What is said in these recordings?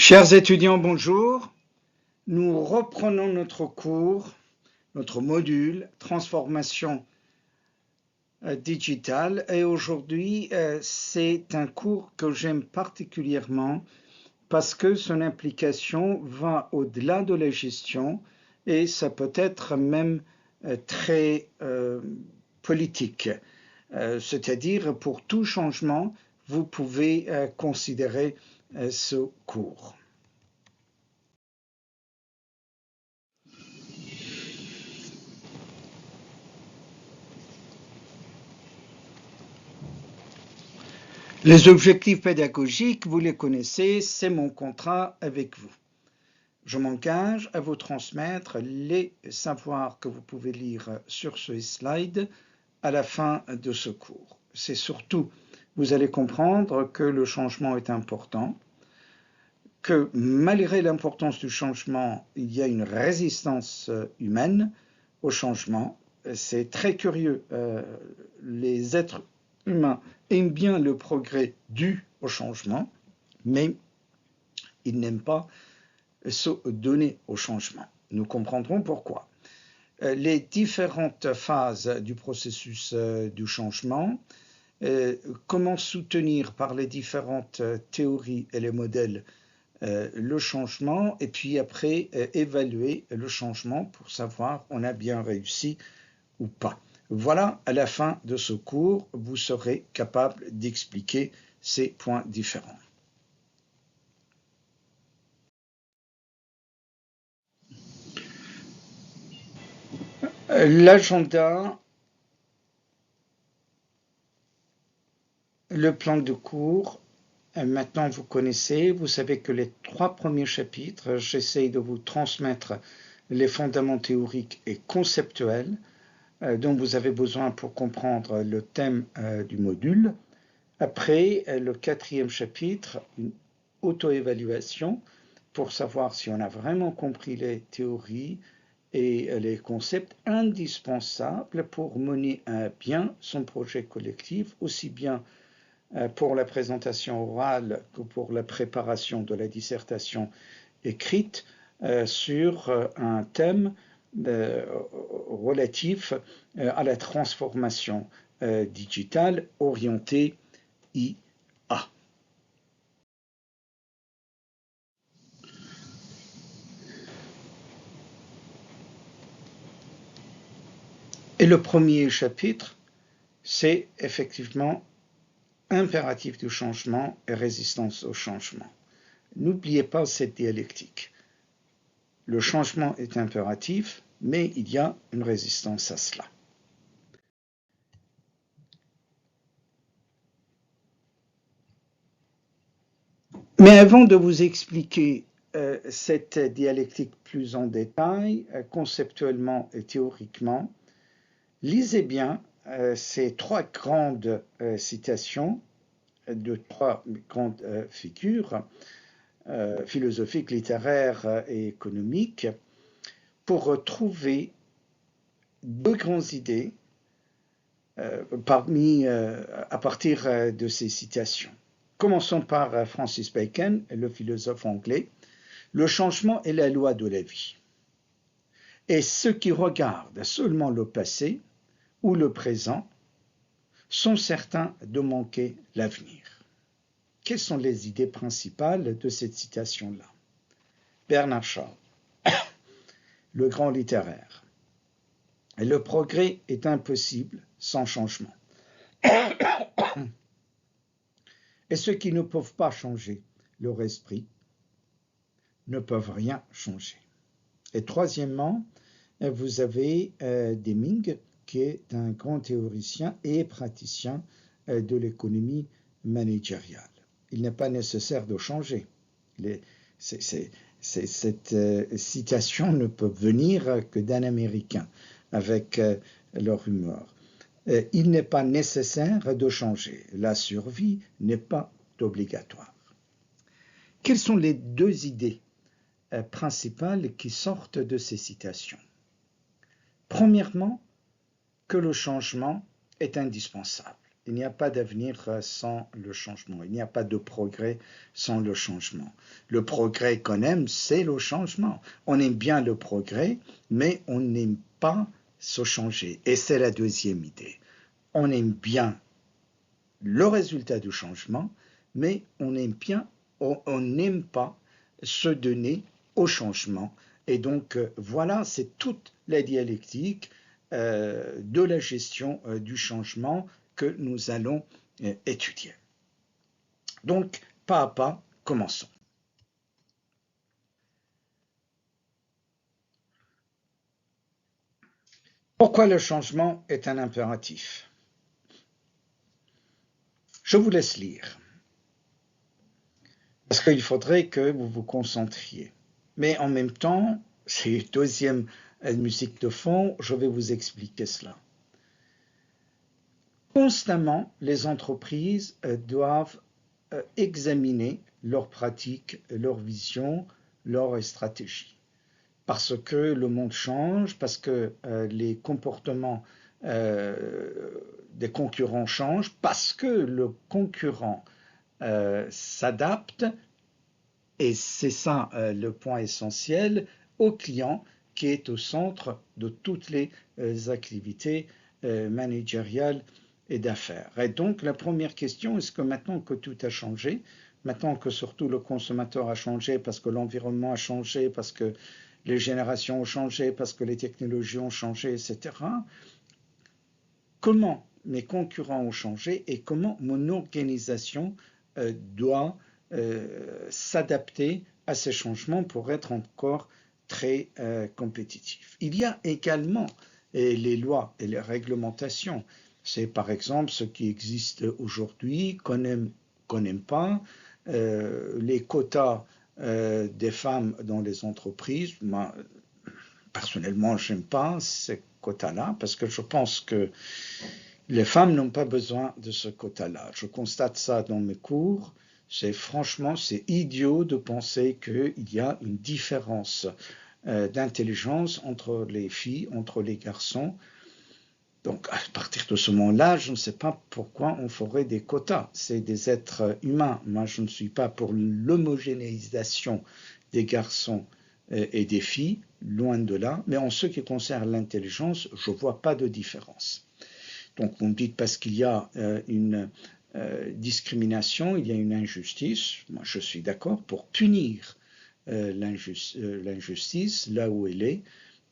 Chers étudiants, bonjour. Nous reprenons notre cours, notre module Transformation digitale. Et aujourd'hui, c'est un cours que j'aime particulièrement parce que son implication va au-delà de la gestion et ça peut être même très politique. C'est-à-dire, pour tout changement, vous pouvez considérer ce cours. Les objectifs pédagogiques, vous les connaissez, c'est mon contrat avec vous. Je m'engage à vous transmettre les savoirs que vous pouvez lire sur ce slide à la fin de ce cours. C'est surtout, vous allez comprendre que le changement est important, que malgré l'importance du changement, il y a une résistance humaine au changement. C'est très curieux, les êtres humains aiment bien le progrès dû au changement, mais ils n'aiment pas se donner au changement. Nous comprendrons pourquoi. Les différentes phases du processus du changement, comment soutenir par les différentes théories et les modèles le changement, et puis après évaluer le changement pour savoir on a bien réussi ou pas. Voilà, à la fin de ce cours, vous serez capable d'expliquer ces points différents. L'agenda, le plan de cours, maintenant vous connaissez, vous savez que les 3 premiers chapitres, j'essaye de vous transmettre les fondements théoriques et conceptuels dont vous avez besoin pour comprendre le thème du module. Après, le 4e chapitre, une auto-évaluation pour savoir si on a vraiment compris les théories et les concepts indispensables pour mener à bien son projet collectif, aussi bien pour la présentation orale que pour la préparation de la dissertation écrite sur un thème relatif à la transformation digitale orientée IA. Et le premier chapitre, c'est effectivement impératif du changement et résistance au changement. N'oubliez pas cette dialectique. Le changement est impératif, mais il y a une résistance à cela. Mais avant de vous expliquer cette dialectique plus en détail, conceptuellement et théoriquement, lisez bien ces 3 grandes citations de 3 grandes figures philosophiques, littéraires et économiques pour trouver 2 grandes idées à partir de ces citations. Commençons par Francis Bacon, le philosophe anglais. Le changement est la loi de la vie. Et ceux qui regardent seulement le passé ou le présent sont certains de manquer l'avenir. Quelles sont les idées principales de cette citation-là? Bernard Shaw, le grand littéraire. Le progrès est impossible sans changement. Et ceux qui ne peuvent pas changer leur esprit ne peuvent rien changer. Et troisièmement, vous avez Deming, qui est un grand théoricien et praticien de l'économie managériale. Il n'est pas nécessaire de changer. Cette citation ne peut venir que d'un Américain avec leur humeur. Il n'est pas nécessaire de changer. La survie n'est pas obligatoire. Quelles sont les 2 idées principales qui sortent de ces citations? Premièrement, que le changement est indispensable. Il n'y a pas d'avenir sans le changement. Il n'y a pas de progrès sans le changement. Le progrès qu'on aime, c'est le changement. On aime bien le progrès, mais on n'aime pas se changer. Et c'est la deuxième idée. On aime bien le résultat du changement, mais on n'aime pas se donner au changement. Et donc, voilà, c'est toute la dialectique de la gestion du changement que nous allons étudier. Donc, pas à pas, commençons. Pourquoi le changement est un impératif? Je vous laisse lire, parce qu'il faudrait que vous vous concentriez. Mais en même temps, c'est une deuxième musique de fond, je vais vous expliquer cela. Constamment, les entreprises doivent examiner leurs pratiques, leurs visions, leurs stratégies. Parce que le monde change, parce que les comportements des concurrents changent, parce que le concurrent s'adapte, et c'est ça le point essentiel, au client qui est au centre de toutes les activités managériales et d'affaires. Et donc la première question, est-ce que maintenant que tout a changé, maintenant que surtout le consommateur a changé, parce que l'environnement a changé, parce que les générations ont changé, parce que les technologies ont changé, etc., comment mes concurrents ont changé et comment mon organisation doit s'adapter à ces changements pour être encore très compétitif. Il y a également les lois et les réglementations. C'est par exemple ce qui existe aujourd'hui, qu'on n'aime pas, les quotas des femmes dans les entreprises. Moi, personnellement, je n'aime pas ces quotas-là parce que je pense que les femmes n'ont pas besoin de ce quota-là. Je constate ça dans mes cours. Franchement, c'est idiot de penser qu'il y a une différence d'intelligence entre les filles, entre les garçons. Donc, à partir de ce moment-là, je ne sais pas pourquoi on ferait des quotas. C'est des êtres humains. Moi, je ne suis pas pour l'homogénéisation des garçons et des filles, loin de là. Mais en ce qui concerne l'intelligence, je ne vois pas de différence. Donc, vous me dites parce qu'il y a une discrimination, il y a une injustice. Moi, je suis d'accord pour punir l'injustice là où elle est,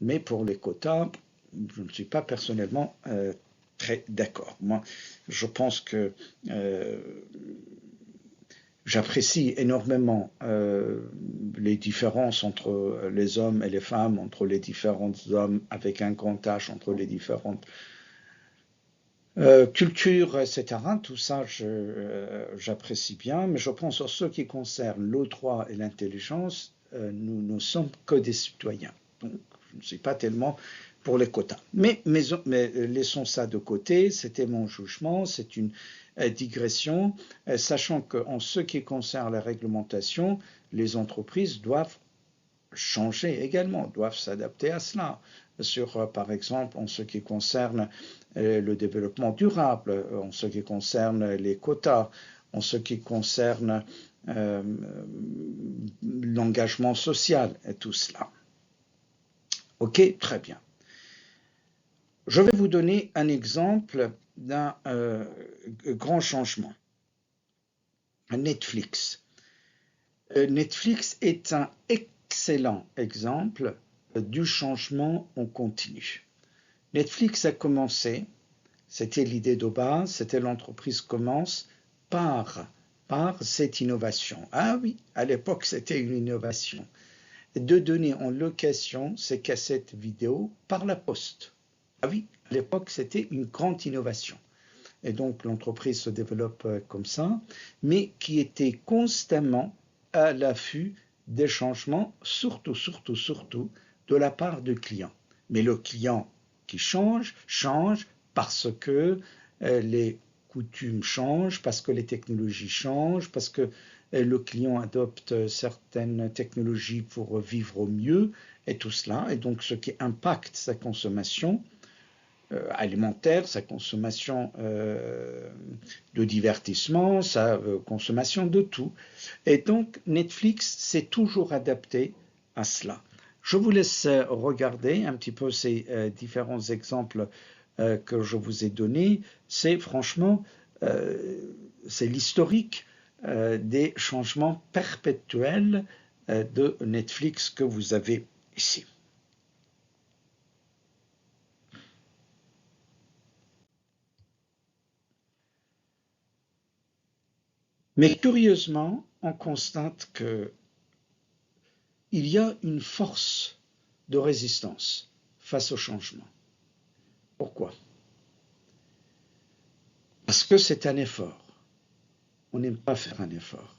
mais pour les quotas, je ne suis pas personnellement très d'accord. Moi, je pense que j'apprécie énormément les différences entre les hommes et les femmes, entre les différents hommes avec un grand H, entre les différentes culture, etc. Tout ça, j'apprécie bien, mais je pense en ce qui concerne le droit et l'intelligence, nous ne sommes que des citoyens. Donc, je ne suis pas tellement pour les quotas. Mais laissons ça de côté, c'était mon jugement, c'est une digression, sachant qu'en ce qui concerne la réglementation, les entreprises doivent changer également, doivent s'adapter à cela. Par exemple, en ce qui concerne le développement durable, en ce qui concerne les quotas, en ce qui concerne l'engagement social et tout cela. Ok, très bien. Je vais vous donner un exemple d'un grand changement. Netflix. Netflix est un excellent exemple du changement en continu. Netflix a commencé, c'était l'idée de base, c'était l'entreprise commence par cette innovation. Ah oui, à l'époque c'était une innovation, de donner en location ces cassettes vidéo par la poste. Ah oui, à l'époque c'était une grande innovation. Et donc l'entreprise se développe comme ça, mais qui était constamment à l'affût des changements, surtout de la part du client. Mais le client qui change parce que les coutumes changent, parce que les technologies changent, parce que le client adopte certaines technologies pour vivre au mieux, et tout cela. Et donc ce qui impacte sa consommation, alimentaire, sa consommation de divertissement, sa consommation de tout. Et donc Netflix s'est toujours adapté à cela. Je vous laisse regarder un petit peu ces différents exemples que je vous ai donnés. C'est franchement, c'est l'historique des changements perpétuels de Netflix que vous avez ici. Mais curieusement, on constate qu'il y a une force de résistance face au changement. Pourquoi? Parce que c'est un effort. On n'aime pas faire un effort.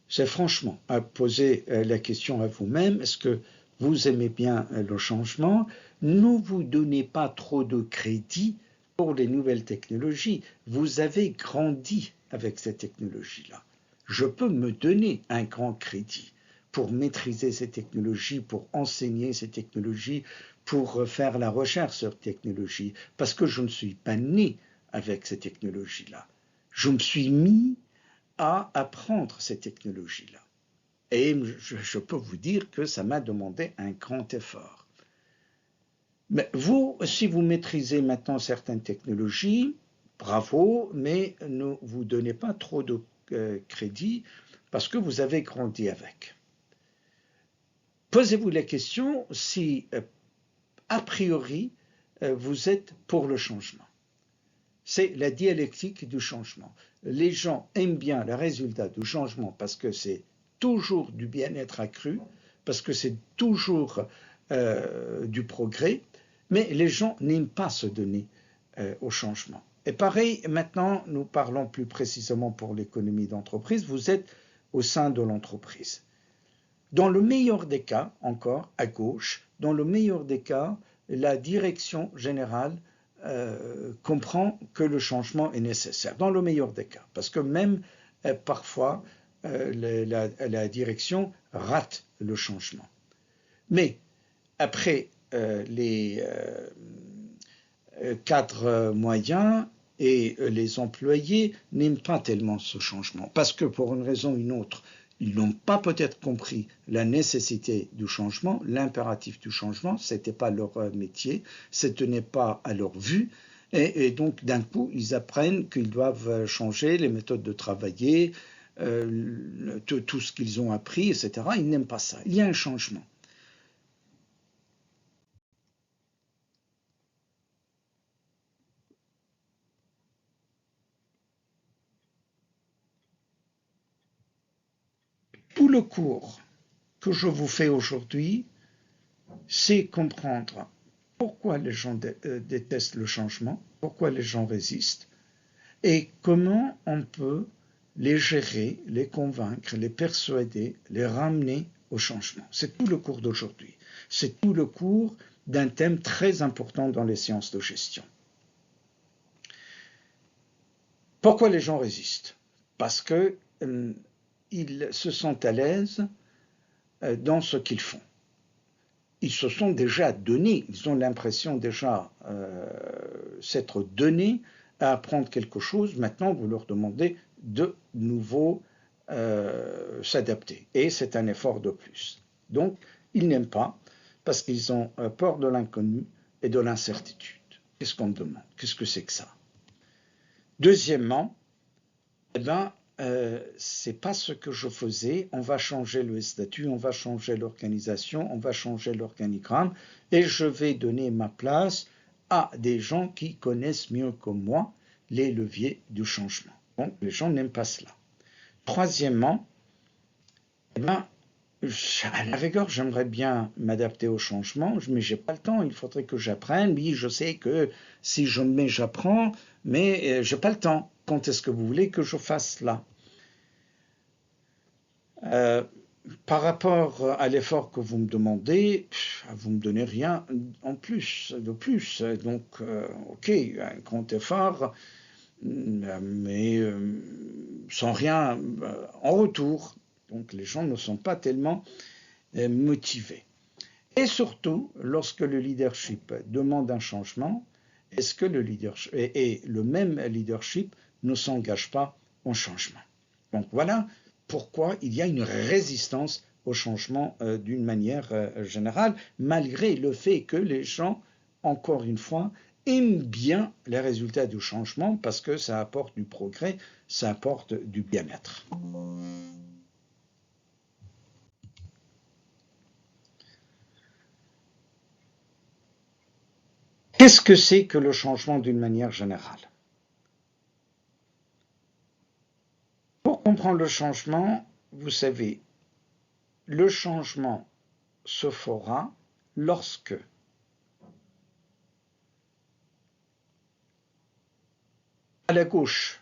C'est franchement à poser la question à vous-même, est-ce que vous aimez bien le changement? Ne vous donnez pas trop de crédit pour les nouvelles technologies. Vous avez grandi avec ces technologies-là. Je peux me donner un grand crédit pour maîtriser ces technologies, pour enseigner ces technologies, pour faire la recherche sur technologies, parce que je ne suis pas né avec ces technologies-là. Je me suis mis à apprendre ces technologies-là. Et je peux vous dire que ça m'a demandé un grand effort. Mais vous, si vous maîtrisez maintenant certaines technologies, bravo, mais ne vous donnez pas trop de crédit parce que vous avez grandi avec. Posez-vous la question si, a priori, vous êtes pour le changement. C'est la dialectique du changement. Les gens aiment bien le résultat du changement parce que c'est toujours du bien-être accru, parce que c'est toujours du progrès, mais les gens n'aiment pas se donner au changement. Et pareil, maintenant, nous parlons plus précisément pour l'économie d'entreprise, vous êtes au sein de l'entreprise. Dans le meilleur des cas, encore à gauche, dans le meilleur des cas, la direction générale comprend que le changement est nécessaire, dans le meilleur des cas, parce que même parfois la direction rate le changement. Mais après les cadres moyens et les employés n'aiment pas tellement ce changement, parce que pour une raison ou une autre, ils n'ont pas peut-être compris la nécessité du changement, l'impératif du changement, ce n'était pas leur métier, ce n'est pas à leur vue, et donc d'un coup, ils apprennent qu'ils doivent changer les méthodes de travailler, tout ce qu'ils ont appris, etc. Ils n'aiment pas ça. Il y a un changement. Tout le cours que je vous fais aujourd'hui, c'est comprendre pourquoi les gens détestent le changement, pourquoi les gens résistent, et comment on peut les gérer, les convaincre, les persuader, les ramener au changement. C'est tout le cours d'aujourd'hui. C'est tout le cours d'un thème très important dans les sciences de gestion. Pourquoi les gens résistent? Parce qu'ils se sentent à l'aise dans ce qu'ils font. Ils se sont déjà donnés, ils ont l'impression déjà s'être donnés à apprendre quelque chose. Maintenant, vous leur demandez de nouveau s'adapter. Et c'est un effort de plus. Donc, ils n'aiment pas parce qu'ils ont peur de l'inconnu et de l'incertitude. Qu'est-ce qu'on me demande? Qu'est-ce que c'est que ça? Deuxièmement, eh ben, c'est pas ce que je faisais, on va changer le statut, on va changer l'organisation, on va changer l'organigramme, et je vais donner ma place à des gens qui connaissent mieux que moi les leviers du changement. Donc les gens n'aiment pas cela. Troisièmement, eh ben, à la rigueur, j'aimerais bien m'adapter au changement, mais j'ai pas le temps, il faudrait que j'apprenne. Oui, je sais que si je me mets, j'apprends, mais j'ai pas le temps. Quand est-ce que vous voulez que je fasse cela? Par rapport à l'effort que vous me demandez, vous me donnez rien en plus, de plus. Donc, ok, un grand effort, mais sans rien en retour. Donc, les gens ne sont pas tellement motivés. Et surtout, lorsque le leadership demande un changement, est-ce que le leadership et le même leadership ne s'engage pas au changement? Donc voilà pourquoi il y a une résistance au changement d'une manière générale, malgré le fait que les gens, encore une fois, aiment bien les résultats du changement parce que ça apporte du progrès, ça apporte du bien-être. Qu'est-ce que c'est que le changement d'une manière générale? Pour comprendre le changement, vous savez, le changement se fera lorsque à la gauche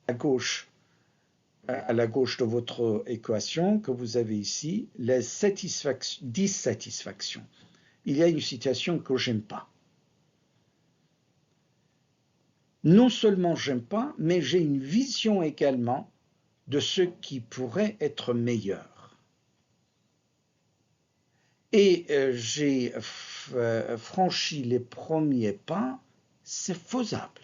de votre équation que vous avez ici, la dissatisfaction. Il y a une situation que j'aime pas. Non seulement j'aime pas, mais j'ai une vision également de ce qui pourrait être meilleur. Et j'ai franchi les premiers pas, c'est faisable.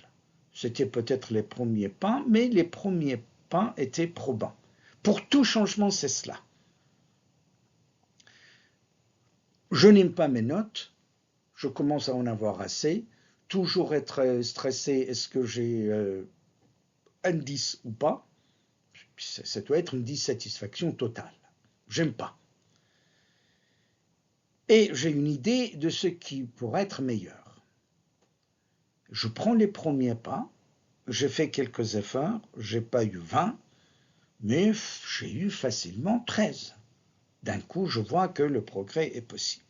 C'était peut-être les premiers pas, mais les premiers pas étaient probants. Pour tout changement, c'est cela. Je n'aime pas mes notes, je commence à en avoir assez, toujours être stressé, est-ce que j'ai un 10 ou pas? Ça doit être une dissatisfaction totale. J'aime pas. Et j'ai une idée de ce qui pourrait être meilleur. Je prends les premiers pas, j'ai fait quelques efforts, j'ai pas eu 20, mais j'ai eu facilement 13. D'un coup, je vois que le progrès est possible.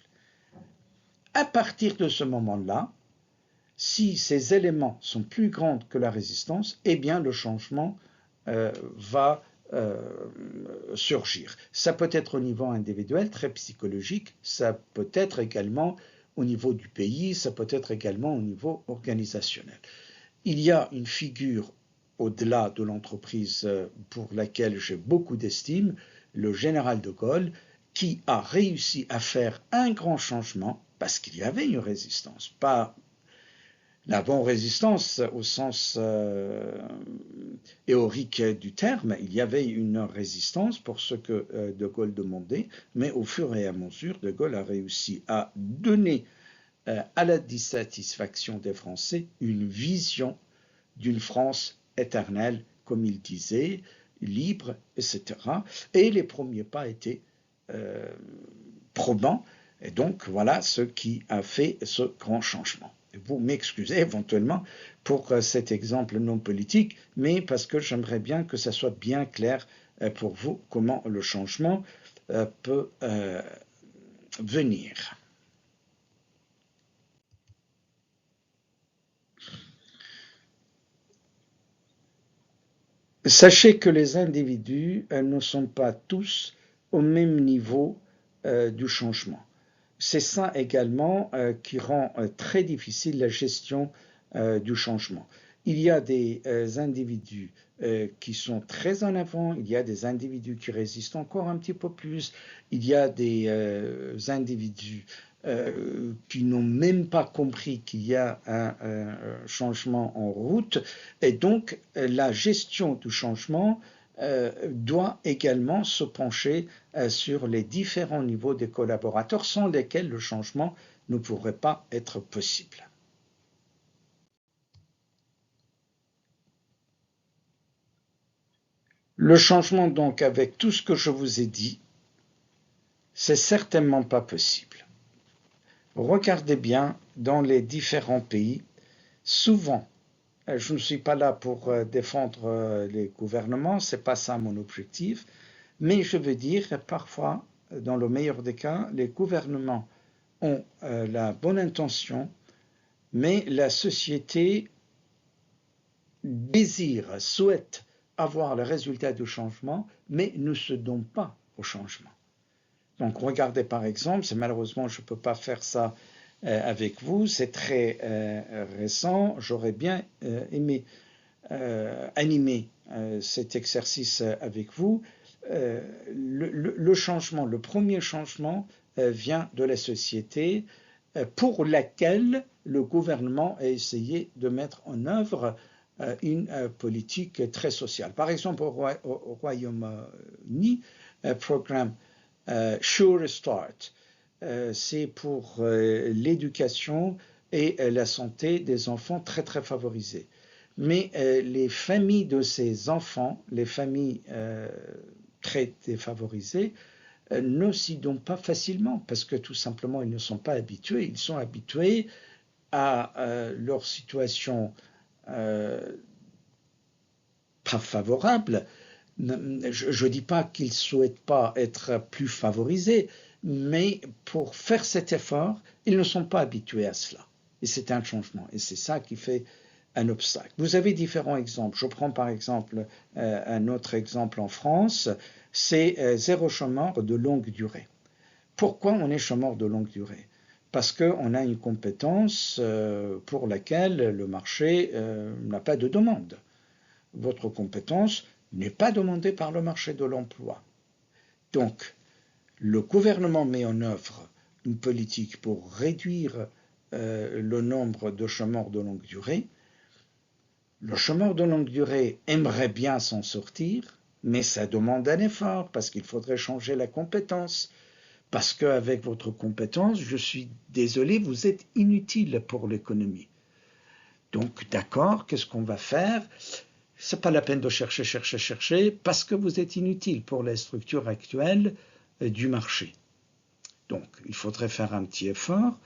À partir de ce moment-là, si ces éléments sont plus grands que la résistance, eh bien le changement va surgir. Ça peut être au niveau individuel, très psychologique, ça peut être également au niveau du pays, ça peut être également au niveau organisationnel. Il y a une figure au-delà de l'entreprise pour laquelle j'ai beaucoup d'estime, le général de Gaulle, qui a réussi à faire un grand changement parce qu'il y avait une résistance, pas la non-résistance au sens théorique du terme, il y avait une résistance pour ce que De Gaulle demandait, mais au fur et à mesure, De Gaulle a réussi à donner à la dissatisfaction des Français une vision d'une France éternelle, comme il disait, libre, etc. Et les premiers pas étaient probants, et donc voilà ce qui a fait ce grand changement. Vous m'excusez éventuellement pour cet exemple non politique, mais parce que j'aimerais bien que ça soit bien clair pour vous comment le changement peut venir. Sachez que les individus ne sont pas tous au même niveau du changement. C'est ça également qui rend très difficile la gestion du changement. Il y a des individus qui sont très en avant, il y a des individus qui résistent encore un petit peu plus, il y a des individus qui n'ont même pas compris qu'il y a un changement en route, et donc la gestion du changement doit également se pencher sur les différents niveaux des collaborateurs sans lesquels le changement ne pourrait pas être possible. Le changement, donc, avec tout ce que je vous ai dit, c'est certainement pas possible. Regardez bien dans les différents pays, souvent, je ne suis pas là pour défendre les gouvernements, c'est pas ça mon objectif, mais je veux dire, parfois, dans le meilleur des cas, les gouvernements ont la bonne intention, mais la société désire, souhaite avoir le résultat du changement, mais ne se donne pas au changement. Donc regardez par exemple, malheureusement je ne peux pas faire ça avec vous, c'est très récent, j'aurais bien aimé animer cet exercice avec vous. Le changement, le premier changement vient de la société pour laquelle le gouvernement a essayé de mettre en œuvre une politique très sociale. Par exemple, au Royaume-Uni, un programme Sure Start, c'est pour l'éducation et la santé des enfants très très favorisés. Mais les familles de ces enfants, les familles très défavorisées, ne s'y donnent pas facilement parce que tout simplement ils ne sont pas habitués. Ils sont habitués à leur situation pas favorable. Je ne dis pas qu'ils ne souhaitent pas être plus favorisés, mais pour faire cet effort, ils ne sont pas habitués à cela. Et c'est un changement. Et c'est ça qui fait un obstacle. Vous avez différents exemples. Je prends par exemple un autre exemple en France, c'est zéro chômeur de longue durée. Pourquoi on est chômeur de longue durée? Parce qu'on a une compétence pour laquelle le marché n'a pas de demande. Votre compétence n'est pas demandée par le marché de l'emploi. Donc, le gouvernement met en œuvre une politique pour réduire le nombre de chômeurs de longue durée. Le chômeur de longue durée aimerait bien s'en sortir, mais ça demande un effort parce qu'il faudrait changer la compétence. Parce qu'avec votre compétence, je suis désolé, vous êtes inutile pour l'économie. Donc, d'accord, qu'est-ce qu'on va faire? Ce n'est pas la peine de chercher, parce que vous êtes inutile pour la structure actuelle du marché. Donc, il faudrait faire un petit effort.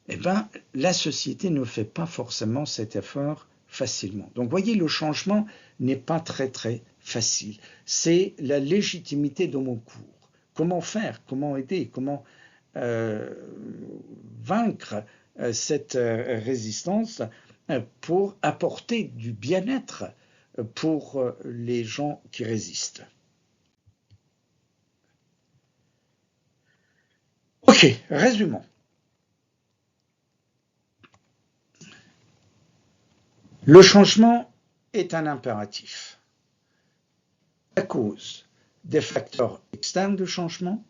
Eh bien, la société ne fait pas forcément cet effort facilement. Donc, voyez, le changement n'est pas très, très facile. C'est la légitimité de mon cours. Comment faire? Comment aider? Comment vaincre cette résistance pour apporter du bien-être pour les gens qui résistent. Ok, résumons. Le changement est un impératif à cause des facteurs externes du changement,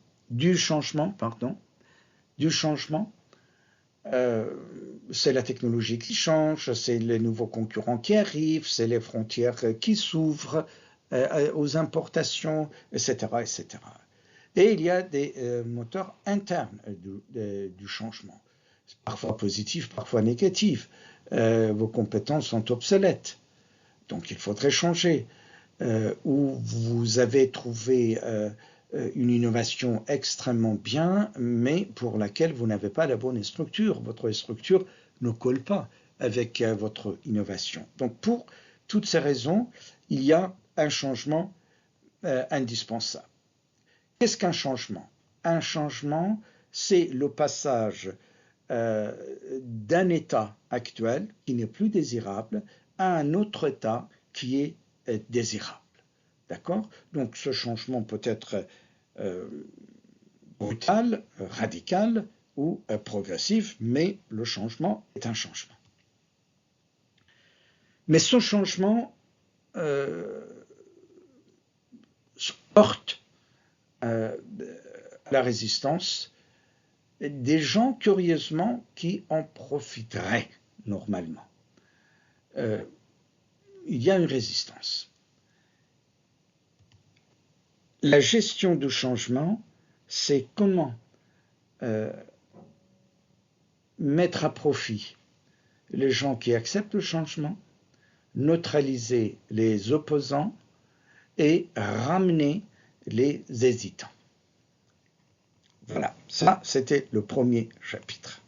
c'est la technologie qui change, c'est les nouveaux concurrents qui arrivent, c'est les frontières qui s'ouvrent aux importations, etc., etc. Et il y a des moteurs internes du changement, parfois positifs, parfois négatifs. Vos compétences sont obsolètes, donc il faudrait changer. Où vous avez trouvé une innovation extrêmement bien, mais pour laquelle vous n'avez pas la bonne structure. Votre structure ne colle pas avec votre innovation. Donc pour toutes ces raisons, il y a un changement indispensable. Qu'est-ce qu'un changement? Un changement, c'est le passage d'un état actuel qui n'est plus désirable à un autre état qui est désirable. D'accord? Donc ce changement peut être brutal, radical ou progressif, mais le changement est un changement. Mais ce changement porte à la résistance des gens, curieusement, qui en profiteraient normalement. Il y a une résistance. La gestion du changement, c'est comment mettre à profit les gens qui acceptent le changement, neutraliser les opposants et ramener les hésitants. Voilà, ça c'était le premier chapitre.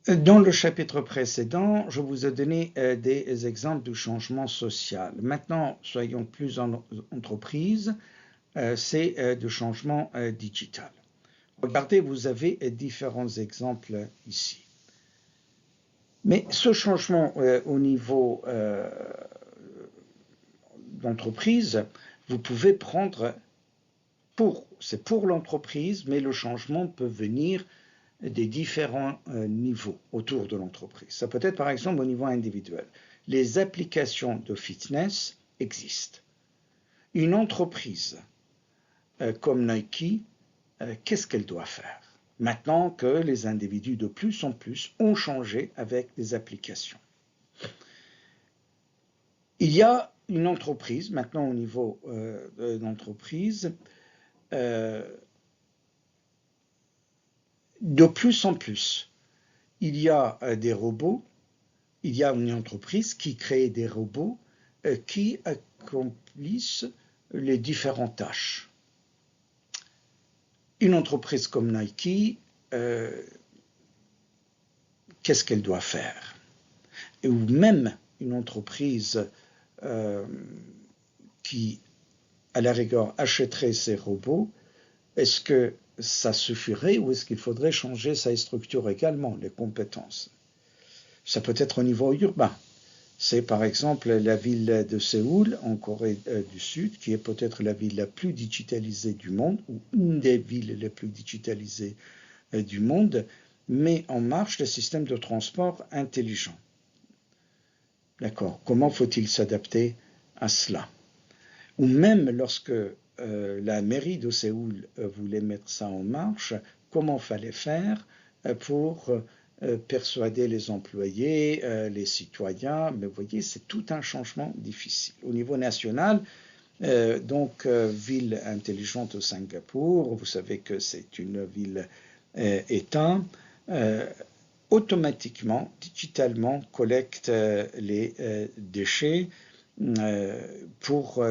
Dans le chapitre précédent, je vous ai donné des exemples du changement social. Maintenant, soyons plus en entreprise, c'est du changement digital. Regardez, vous avez différents exemples ici. Mais ce changement au niveau d'entreprise, vous pouvez prendre c'est pour l'entreprise, mais le changement peut venir des différents niveaux autour de l'entreprise. Ça peut être par exemple au niveau individuel. Les applications de fitness existent. Une entreprise comme Nike, qu'est-ce qu'elle doit faire maintenant que les individus de plus en plus ont changé avec des applications? Il y a une entreprise, maintenant au niveau d'entreprise, de plus en plus, il y a des robots, il y a une entreprise qui crée des robots qui accomplissent les différentes tâches. Une entreprise comme Nike, qu'est-ce qu'elle doit faire? Ou même une entreprise qui, à la rigueur, achèterait ces robots, est-ce que ça suffirait ou est-ce qu'il faudrait changer sa structure également, les compétences? Ça peut être au niveau urbain. C'est par exemple la ville de Séoul, en Corée du Sud, qui est peut-être la ville la plus digitalisée du monde, ou une des villes les plus digitalisées du monde, met en marche le système de transport intelligent. D'accord. Comment faut-il s'adapter à cela? Ou même lorsque la mairie de Séoul voulait mettre ça en marche, comment fallait faire pour persuader les employés, les citoyens? Mais vous voyez, c'est tout un changement difficile. Au niveau national, ville intelligente au Singapour, vous savez que c'est une ville-État, automatiquement, digitalement, collecte les déchets pour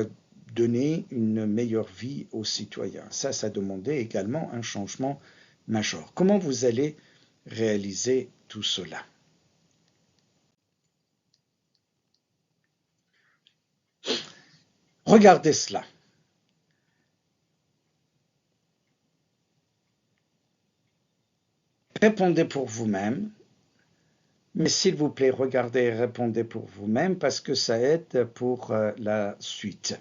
donner une meilleure vie aux citoyens. Ça demandait également un changement majeur. Comment vous allez réaliser tout cela? Regardez cela. Répondez pour vous-même, mais s'il vous plaît, regardez et répondez pour vous-même parce que ça aide pour la suite.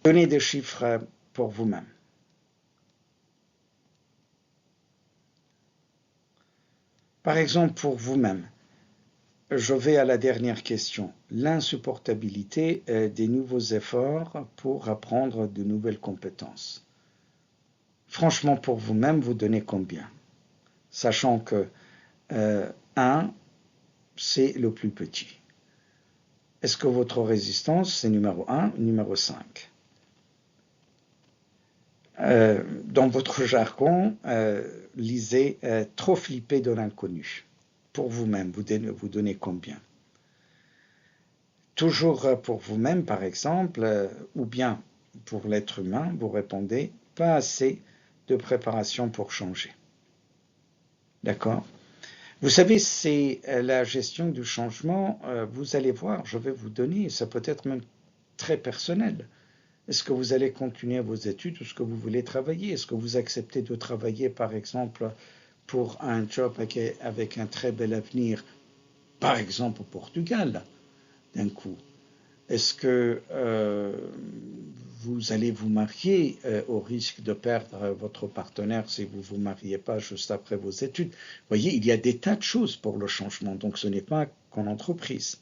Donnez des chiffres pour vous-même. Par exemple, pour vous-même, je vais à la dernière question. L'insupportabilité des nouveaux efforts pour apprendre de nouvelles compétences. Franchement, pour vous-même, vous donnez combien? Sachant que 1, c'est le plus petit. Est-ce que votre résistance, c'est numéro 1 ou numéro 5? Dans votre jargon, lisez trop flipper de l'inconnu. Pour vous-même, vous donnez combien? Toujours pour vous-même, par exemple, ou bien pour l'être humain, vous répondez pas assez de préparation pour changer. D'accord? Vous savez, c'est la gestion du changement. Vous allez voir, je vais vous donner, ça peut être même très personnel. Est-ce que vous allez continuer vos études ou est-ce que vous voulez travailler? Est-ce que vous acceptez de travailler, par exemple, pour un job avec un très bel avenir, par exemple au Portugal, d'un coup? Est-ce que vous allez vous marier au risque de perdre votre partenaire si vous ne vous mariez pas juste après vos études? Vous voyez, il y a des tas de choses pour le changement, donc ce n'est pas qu'en entreprise.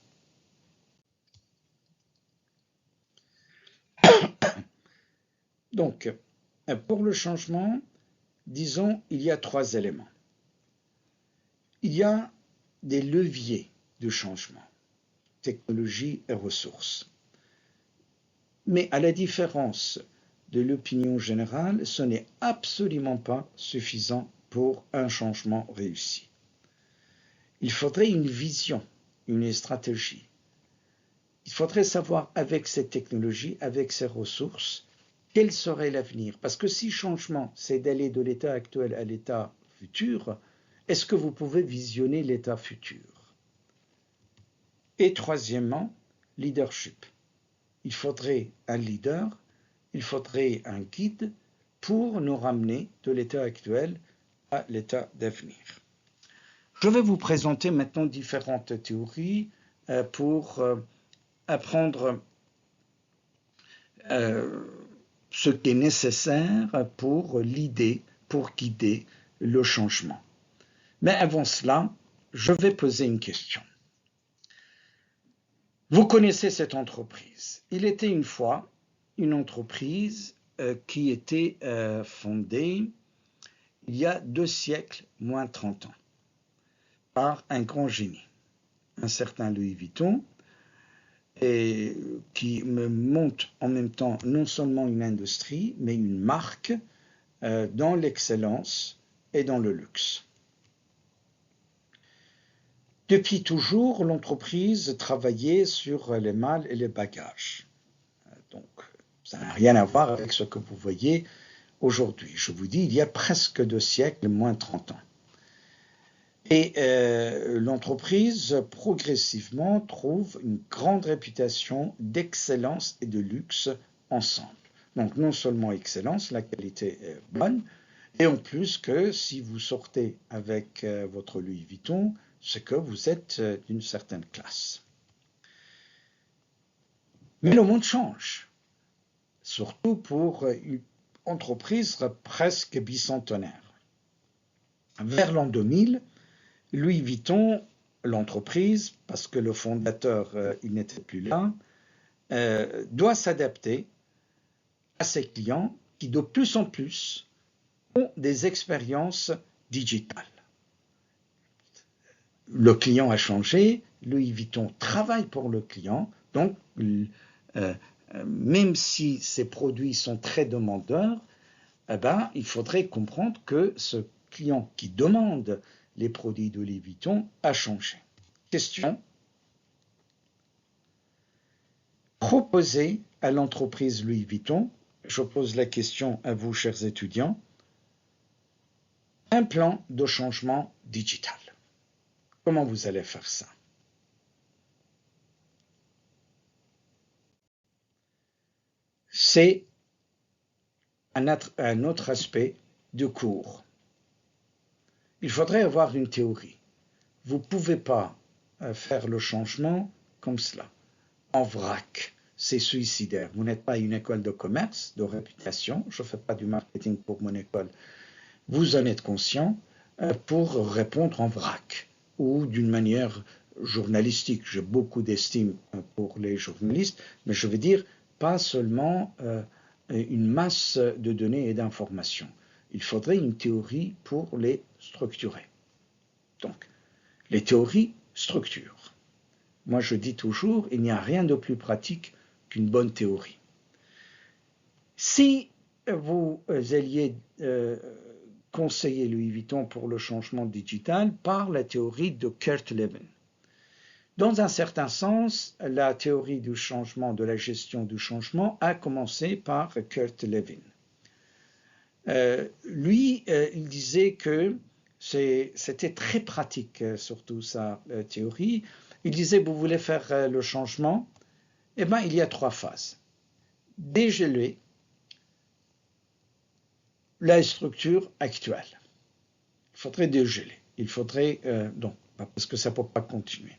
Donc, pour le changement, disons, il y a 3 éléments. Il y a des leviers de changement, technologie et ressources. Mais à la différence de l'opinion générale, ce n'est absolument pas suffisant pour un changement réussi. Il faudrait une vision, une stratégie. Il faudrait savoir avec cette technologie, avec ces ressources, quel serait l'avenir. Parce que si changement, c'est d'aller de l'état actuel à l'état futur, est-ce que vous pouvez visionner l'état futur? Et troisièmement, leadership. Il faudrait un leader, il faudrait un guide pour nous ramener de l'état actuel à l'état d'avenir. Je vais vous présenter maintenant différentes théories pour apprendre ce qui est nécessaire pour l'idée, pour guider le changement. Mais avant cela, je vais poser une question. Vous connaissez cette entreprise. Il était une fois une entreprise qui était fondée il y a 2 siècles, moins 30 ans, par un grand génie, un certain Louis Vuitton, et qui monte en même temps non seulement une industrie, mais une marque dans l'excellence et dans le luxe. Depuis toujours, l'entreprise travaillait sur les malles et les bagages. Donc, ça n'a rien à voir avec ce que vous voyez aujourd'hui. Je vous dis, il y a presque 2 siècles, moins 30 ans. Et l'entreprise, progressivement, trouve une grande réputation d'excellence et de luxe ensemble. Donc, non seulement excellence, la qualité est bonne, et en plus que si vous sortez avec votre Louis Vuitton, c'est que vous êtes d'une certaine classe. Mais le monde change, surtout pour une entreprise presque bicentenaire. Vers l'an 2000, Louis Vuitton, l'entreprise, parce que le fondateur il n'était plus là, doit s'adapter à ses clients qui de plus en plus ont des expériences digitales. Le client a changé, Louis Vuitton travaille pour le client, donc même si ces produits sont très demandeurs, il faudrait comprendre que ce client qui demande les produits de Louis Vuitton a changé. Question. Proposer à l'entreprise Louis Vuitton, je pose la question à vous, chers étudiants, un plan de changement digital. Comment vous allez faire ça? C'est un autre aspect du cours. Il faudrait avoir une théorie. Vous ne pouvez pas faire le changement comme cela, en vrac. C'est suicidaire. Vous n'êtes pas une école de commerce, de réputation. Je ne fais pas du marketing pour mon école. Vous en êtes conscient pour répondre en vrac ou d'une manière journalistique. J'ai beaucoup d'estime pour les journalistes, mais je veux dire pas seulement une masse de données et d'informations. Il faudrait une théorie pour les structurer. Donc, les théories structurent. Moi, je dis toujours, il n'y a rien de plus pratique qu'une bonne théorie. Si vous alliez conseiller Louis Vuitton pour le changement digital par la théorie de Kurt Lewin. Dans un certain sens, la théorie du changement, de la gestion du changement, a commencé par Kurt Lewin. Il disait que c'était très pratique, surtout sa théorie. Il disait, vous voulez faire le changement, eh bien, il y a 3 phases. Dégeler la structure actuelle. Il faudrait dégeler. Il faudrait, non, parce que ça ne peut pas continuer.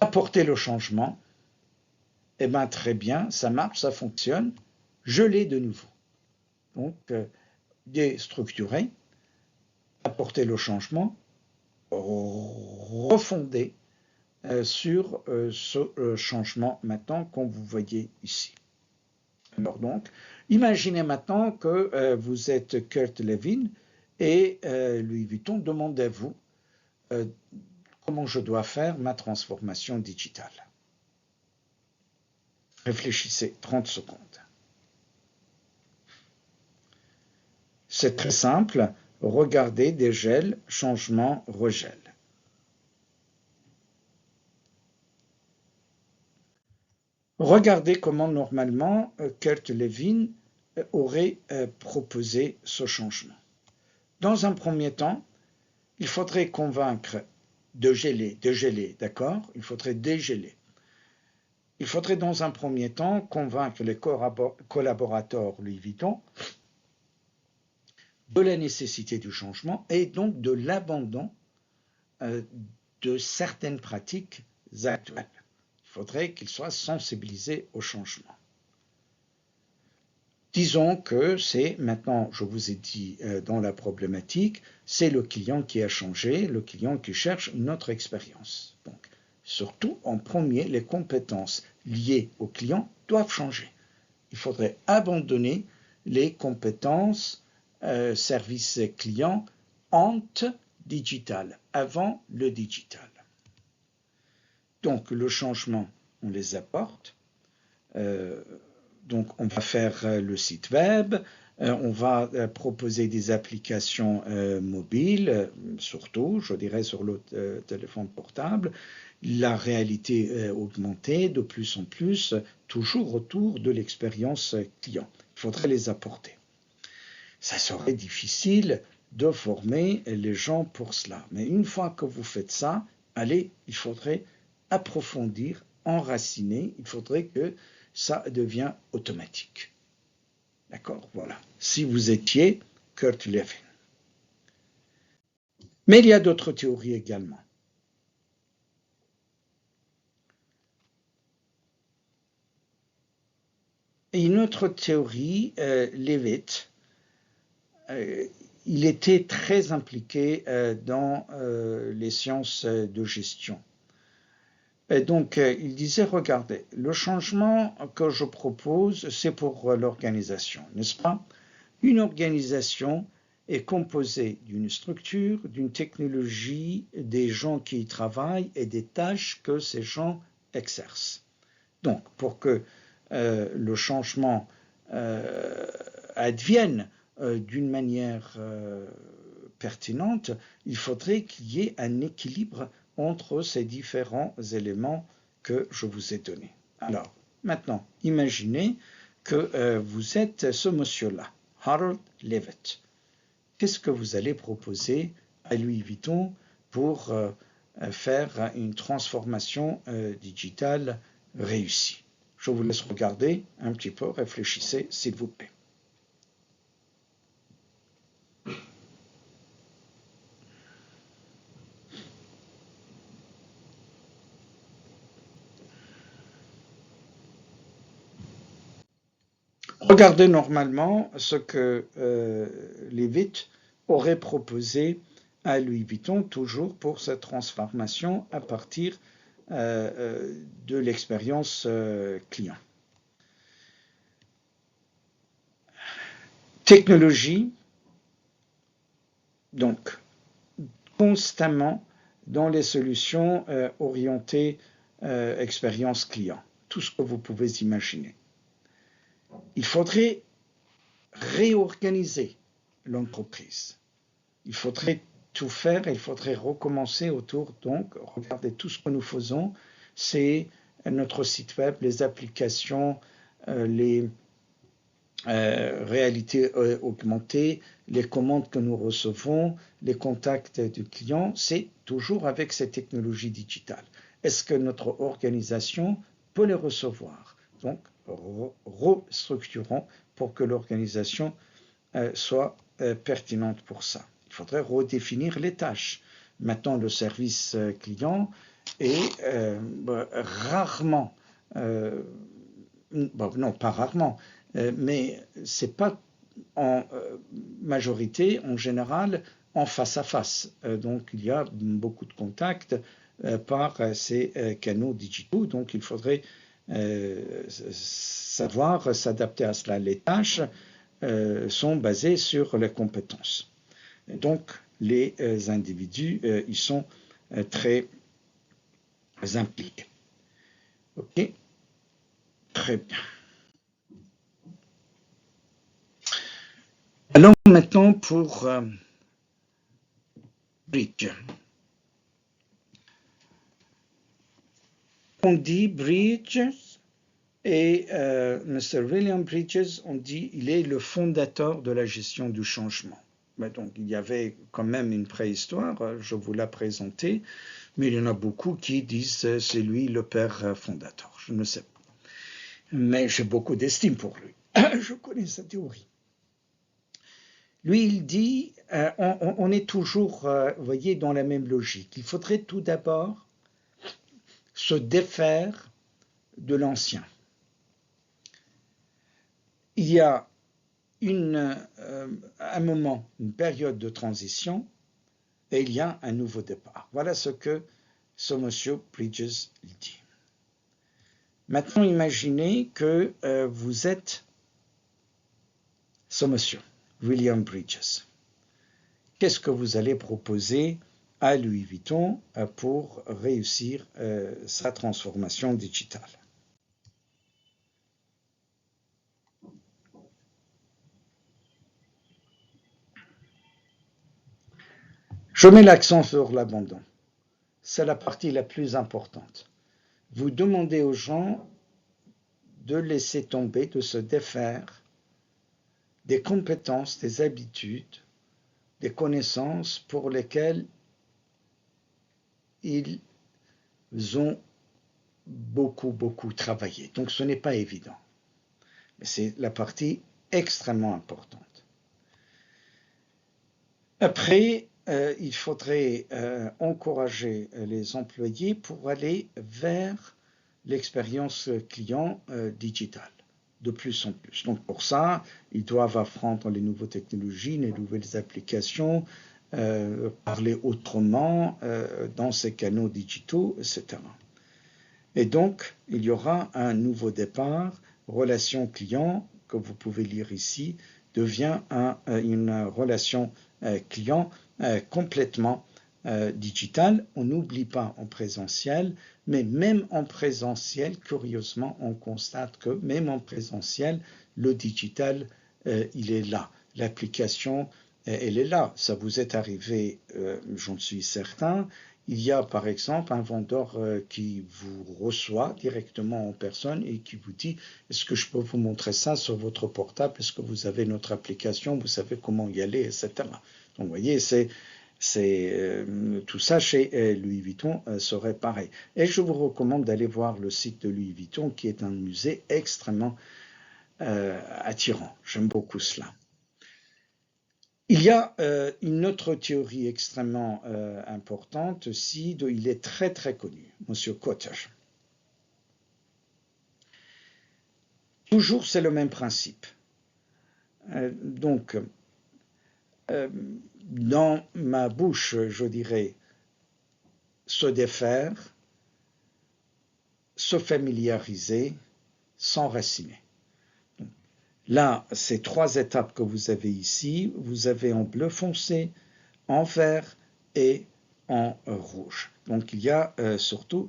Apporter le changement, eh bien, très bien, ça marche, ça fonctionne. Geler de nouveau. Donc, déstructurer, apporter le changement, refonder sur ce changement maintenant qu'on vous voyez ici. Alors donc, imaginez maintenant que vous êtes Kurt Lewin et Louis Vuitton demande à vous comment je dois faire ma transformation digitale. Réfléchissez 30 secondes. C'est très simple. Regardez, dégel, changement, regel. Regardez comment normalement Kurt Lewin aurait proposé ce changement. Dans un premier temps, il faudrait convaincre de geler, d'accord? Il faudrait dégeler. Il faudrait dans un premier temps convaincre les collaborateurs Louis Vuitton de la nécessité du changement et donc de l'abandon de certaines pratiques actuelles. Il faudrait qu'il soit sensibilisé au changement. Disons que c'est maintenant, je vous ai dit dans la problématique, c'est le client qui a changé, le client qui cherche une autre expérience. Donc, surtout, en premier, les compétences liées au client doivent changer. Il faudrait abandonner les compétences service client entre digital, avant le digital. Donc, le changement, on les apporte. Donc, on va faire le site web, on va proposer des applications mobiles, surtout, je dirais, sur le téléphone portable, la réalité augmentée de plus en plus, toujours autour de l'expérience client. Il faudrait les apporter. Ça serait difficile de former les gens pour cela. Mais une fois que vous faites ça, allez, il faudrait approfondir, enraciner, il faudrait que ça devient automatique. D'accord? Voilà. Si vous étiez Kurt Lewin. Mais il y a d'autres théories également. Et une autre théorie, Levitt, il était très impliqué dans les sciences de gestion. Et donc, il disait, regardez, le changement que je propose, c'est pour l'organisation, n'est-ce pas? Une organisation est composée d'une structure, d'une technologie, des gens qui y travaillent et des tâches que ces gens exercent. Donc, pour que le changement advienne d'une manière pertinente, il faudrait qu'il y ait un équilibre entre ces différents éléments que je vous ai donnés. Alors, maintenant, imaginez que vous êtes ce monsieur-là, Harold Levitt. Qu'est-ce que vous allez proposer à Louis Vuitton pour faire une transformation digitale réussie? Je vous laisse regarder un petit peu, réfléchissez, s'il vous plaît. Regardez normalement ce que Levitt aurait proposé à Louis Vuitton, toujours pour cette transformation à partir de l'expérience client. Technologie, donc constamment dans les solutions orientées expérience client, tout ce que vous pouvez imaginer. Il faudrait réorganiser l'entreprise. Il faudrait tout faire, il faudrait recommencer autour. Donc, regardez, tout ce que nous faisons, c'est notre site web, les applications, les réalités augmentées, les commandes que nous recevons, les contacts du client, c'est toujours avec ces technologies digitales. Est-ce que notre organisation peut les recevoir? Donc, restructurons pour que l'organisation soit pertinente pour ça. Il faudrait redéfinir les tâches. Maintenant, le service client est rarement, non pas rarement, mais c'est pas en majorité, en général, en face à face. Donc, il y a beaucoup de contacts par ces canaux digitaux. Donc, il faudrait savoir s'adapter à cela. Les tâches sont basées sur les compétences. Et donc, les individus, ils sont très impliqués. OK? Très bien. Allons maintenant pour Bridge. On dit Bridges et Mr. William Bridges, on dit il est le fondateur de la gestion du changement. Mais donc il y avait quand même une préhistoire, je vous l'ai présenté, mais il y en a beaucoup qui disent c'est lui le père fondateur. Je ne sais pas. Mais j'ai beaucoup d'estime pour lui. Je connais sa théorie. Lui, il dit, on est toujours, vous voyez, dans la même logique. Il faudrait tout d'abord se défaire de l'ancien. Il y a un moment, une période de transition, et il y a un nouveau départ. Voilà ce que ce monsieur Bridges dit. Maintenant, imaginez que vous êtes ce monsieur, William Bridges. Qu'est-ce que vous allez proposer à Louis Vuitton pour réussir sa transformation digitale? Je mets l'accent sur l'abandon. C'est la partie la plus importante. Vous demandez aux gens de laisser tomber, de se défaire des compétences, des habitudes, des connaissances pour lesquelles ils ont beaucoup travaillé. Donc ce n'est pas évident. Mais c'est la partie extrêmement importante. Après, il faudrait encourager les employés pour aller vers l'expérience client digitale, de plus en plus. Donc pour ça, ils doivent apprendre les nouvelles technologies, les nouvelles applications, parler autrement dans ces canaux digitaux, etc. Et donc, il y aura un nouveau départ. Relation client, que vous pouvez lire ici, devient une relation client complètement digitale. On n'oublie pas en présentiel, mais même en présentiel, curieusement, on constate que même en présentiel, le digital, il est là. L'application, elle est là. Ça vous est arrivé, j'en suis certain. Il y a par exemple un vendeur qui vous reçoit directement en personne et qui vous dit « Est-ce que je peux vous montrer ça sur votre portable? Est-ce que vous avez notre application? Vous savez comment y aller, etc. » Donc vous voyez, tout ça chez Louis Vuitton serait pareil. Et je vous recommande d'aller voir le site de Louis Vuitton qui est un musée extrêmement attirant. J'aime beaucoup cela. Il y a une autre théorie extrêmement importante aussi, il est très connu, Monsieur Kotter. Toujours c'est le même principe. Donc, dans ma bouche, je dirais, se défaire, se familiariser, s'enraciner. Là, ces trois étapes que vous avez ici, vous avez en bleu foncé, en vert et en rouge. Donc il y a surtout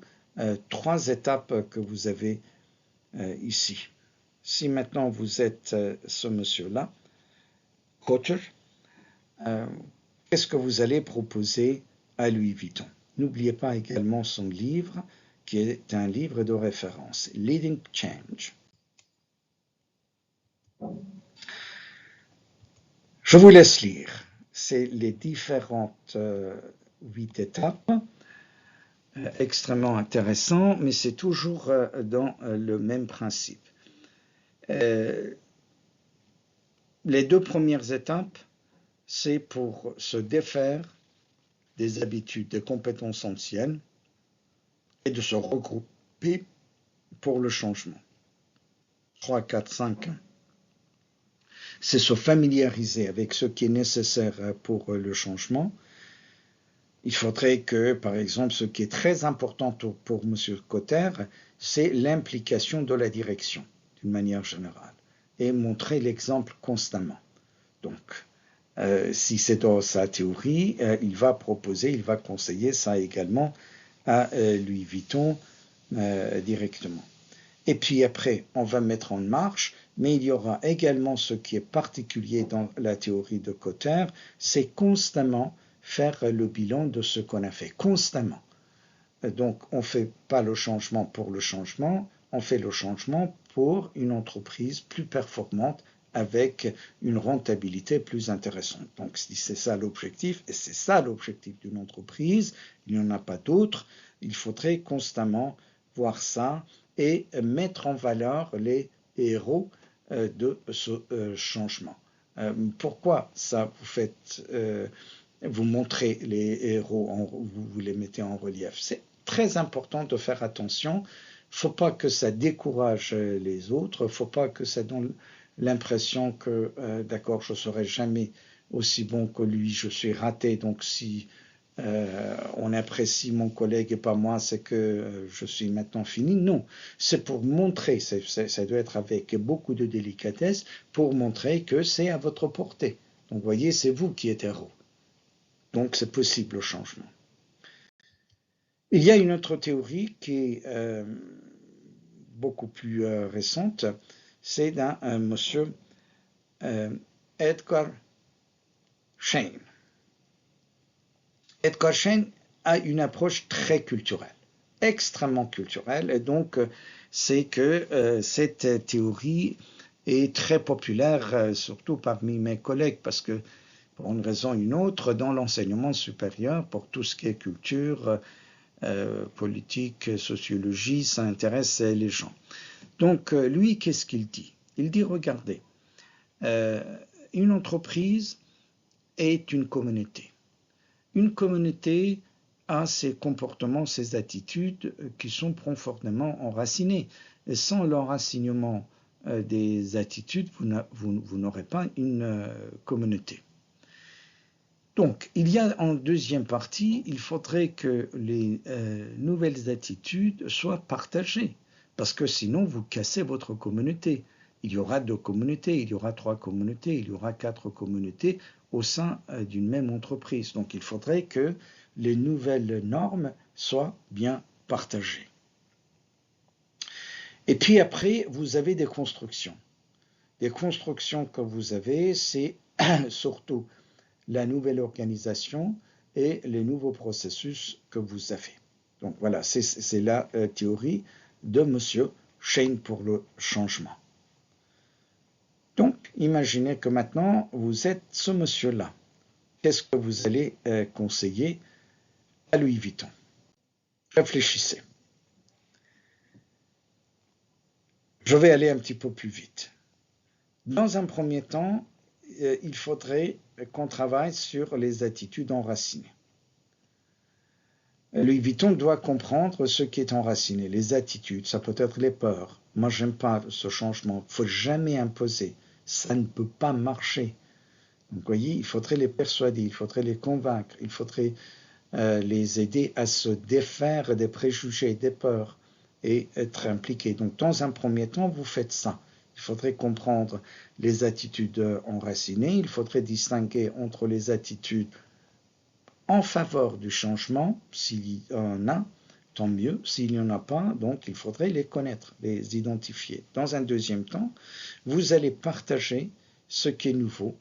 trois étapes que vous avez ici. Si maintenant vous êtes ce monsieur-là, Kotter, qu'est-ce que vous allez proposer à Louis Vuitton? N'oubliez pas également son livre, qui est un livre de référence, Leading Change. Je vous laisse lire. C'est les différentes 8 étapes, extrêmement intéressant, mais c'est toujours dans le même principe. Les deux premières étapes, c'est pour se défaire des habitudes, des compétences anciennes et de se regrouper pour le changement. 3, 4, 5. C'est se familiariser avec ce qui est nécessaire pour le changement. Il faudrait que, par exemple, ce qui est très important pour M. Kotter, c'est l'implication de la direction, d'une manière générale, et montrer l'exemple constamment. Donc, si c'est dans sa théorie, il va proposer, il va conseiller ça également à Louis Vuitton directement. Et puis après, on va mettre en marche, mais il y aura également ce qui est particulier dans la théorie de Kotter, c'est constamment faire le bilan de ce qu'on a fait, constamment. Donc, on ne fait pas le changement pour le changement, on fait le changement pour une entreprise plus performante avec une rentabilité plus intéressante. Donc, si c'est ça l'objectif, et c'est ça l'objectif d'une entreprise, il n'y en a pas d'autre, il faudrait constamment voir ça et mettre en valeur les héros de ce changement. Pourquoi ça vous montrez les héros, vous les mettez en relief? C'est très important de faire attention. Il ne faut pas que ça décourage les autres. Il ne faut pas que ça donne l'impression que, d'accord, je ne serai jamais aussi bon que lui, je suis raté. Donc si on apprécie mon collègue et pas moi, c'est que je suis maintenant fini. Non, c'est pour montrer, ça doit être avec beaucoup de délicatesse, pour montrer que c'est à votre portée. Donc vous voyez, c'est vous qui êtes héros. Donc c'est possible le changement. Il y a une autre théorie qui est beaucoup plus récente, c'est d'un monsieur Edgar Schein. Edgar Schein a une approche très culturelle, extrêmement culturelle, et donc c'est que cette théorie est très populaire, surtout parmi mes collègues, parce que pour une raison ou une autre, dans l'enseignement supérieur, pour tout ce qui est culture, politique, sociologie, ça intéresse les gens. Donc lui, qu'est-ce qu'il dit? Il dit, regardez, une entreprise est une communauté. Une communauté a ses comportements, ses attitudes qui sont profondément enracinés. Et sans l'enracinement des attitudes, vous n'aurez pas une communauté. Donc, il y a en deuxième partie, il faudrait que les nouvelles attitudes soient partagées, parce que sinon vous cassez votre communauté. Il y aura 2 communautés, il y aura 3 communautés, il y aura 4 communautés au sein d'une même entreprise. Donc, il faudrait que les nouvelles normes soient bien partagées. Et puis après, vous avez des constructions. Les constructions que vous avez, c'est surtout la nouvelle organisation et les nouveaux processus que vous avez. Donc voilà, c'est la théorie de M. Schein pour le changement. Donc, imaginez que maintenant, vous êtes ce monsieur-là. Qu'est-ce que vous allez conseiller à Louis Vuitton? Réfléchissez. Je vais aller un petit peu plus vite. Dans un premier temps, il faudrait qu'on travaille sur les attitudes enracinées. Louis Vuitton doit comprendre ce qui est enraciné, les attitudes, ça peut être les peurs. Moi, j'aime pas ce changement. Il ne faut jamais imposer. Ça ne peut pas marcher. Donc, vous voyez, il faudrait les persuader, il faudrait les convaincre, il faudrait les aider à se défaire des préjugés, des peurs et être impliqués. Donc, dans un premier temps, vous faites ça. Il faudrait comprendre les attitudes enracinées, il faudrait distinguer entre les attitudes en faveur du changement, s'il y en a, tant mieux. S'il n'y en a pas, donc il faudrait les connaître, les identifier. Dans un deuxième temps, vous allez partager ce qui est nouveau,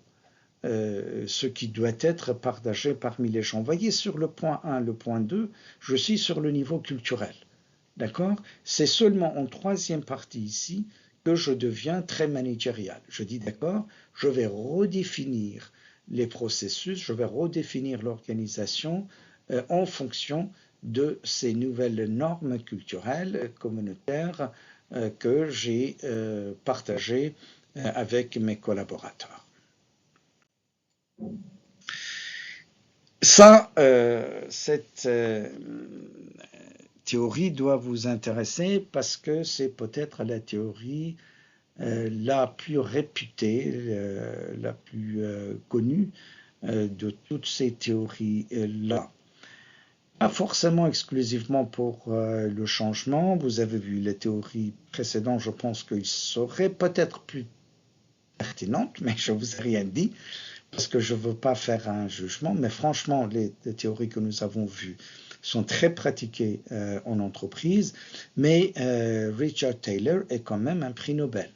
ce qui doit être partagé parmi les gens. Voyez, sur le point 1, le point 2, je suis sur le niveau culturel. D'accord? C'est seulement en troisième partie ici que je deviens très managérial. Je dis d'accord, je vais redéfinir les processus, je vais redéfinir l'organisation en fonction de ces nouvelles normes culturelles, communautaires que j'ai partagées avec mes collaborateurs. Ça, cette théorie doit vous intéresser parce que c'est peut-être la théorie la plus réputée, la plus connue de toutes ces théories-là. Pas forcément exclusivement pour le changement. Vous avez vu les théories précédentes, je pense qu'elles seraient peut-être plus pertinentes, mais je ne vous ai rien dit parce que je ne veux pas faire un jugement. Mais franchement, les théories que nous avons vues sont très pratiquées en entreprise, mais Richard Taylor est quand même un prix Nobel.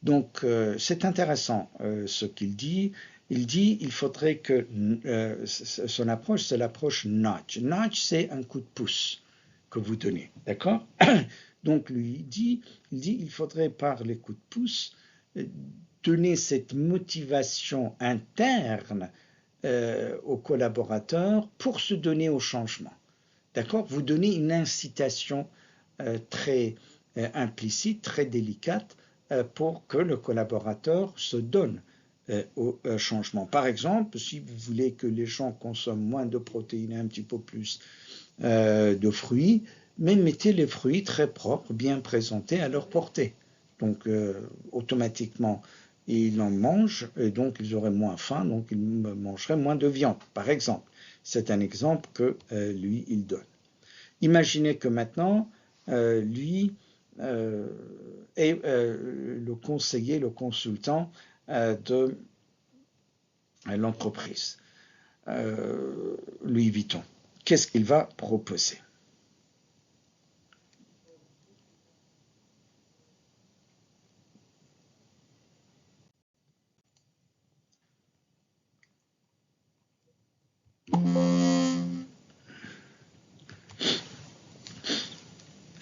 Donc, c'est intéressant ce qu'il dit. Il dit qu'il faudrait que son approche, c'est l'approche nudge. Nudge, c'est un coup de pouce que vous donnez, d'accord? Donc, lui, il dit qu'il faudrait par les coups de pouce donner cette motivation interne aux collaborateurs pour se donner au changement, d'accord? Vous donnez une incitation très implicite, très délicate, pour que le collaborateur se donne au changement. Par exemple, si vous voulez que les gens consomment moins de protéines et un petit peu plus de fruits, mais mettez les fruits très propres, bien présentés à leur portée. Donc, automatiquement, ils en mangent et donc ils auraient moins faim, donc ils mangeraient moins de viande, par exemple. C'est un exemple que lui, il donne. Imaginez que maintenant, lui est le conseiller, le consultant de l'entreprise Louis Vuitton. Qu'est-ce qu'il va proposer?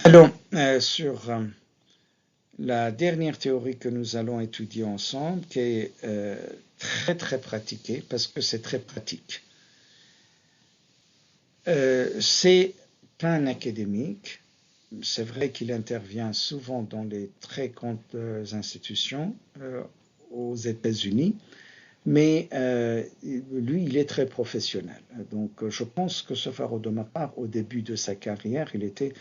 Alors, sur la dernière théorie que nous allons étudier ensemble, qui est très très pratiquée, parce que c'est très pratique. C'est pas un académique, c'est vrai qu'il intervient souvent dans les très grandes institutions aux États-Unis, mais lui, il est très professionnel. Donc, je pense que ce Faro de ma part, au début de sa carrière, il était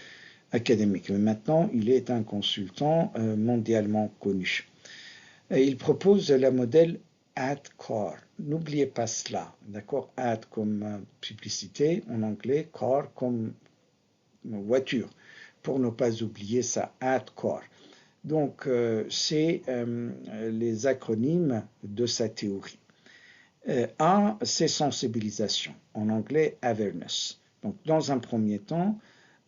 académique. Mais maintenant, il est un consultant mondialement connu. Et il propose le modèle ad-core. N'oubliez pas cela, d'accord? Ad comme publicité en anglais, core comme voiture, pour ne pas oublier ça, ad-core. Donc, c'est les acronymes de sa théorie. A, c'est sensibilisation, en anglais awareness. Donc, dans un premier temps,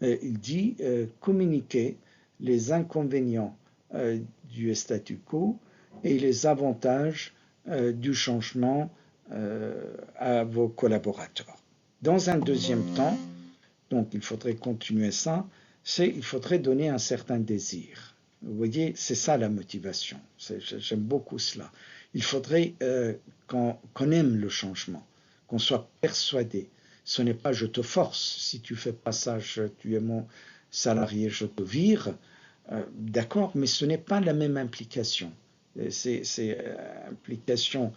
il dit communiquer les inconvénients du statu quo et les avantages du changement à vos collaborateurs. Dans un deuxième temps, donc il faudrait continuer ça, il faudrait donner un certain désir. Vous voyez, c'est ça la motivation. J'aime beaucoup cela. Il faudrait qu'on aime le changement, qu'on soit persuadé. Ce n'est pas je te force, si tu fais pas ça, tu es mon salarié, je te vire. D'accord, mais ce n'est pas la même implication. C'est implication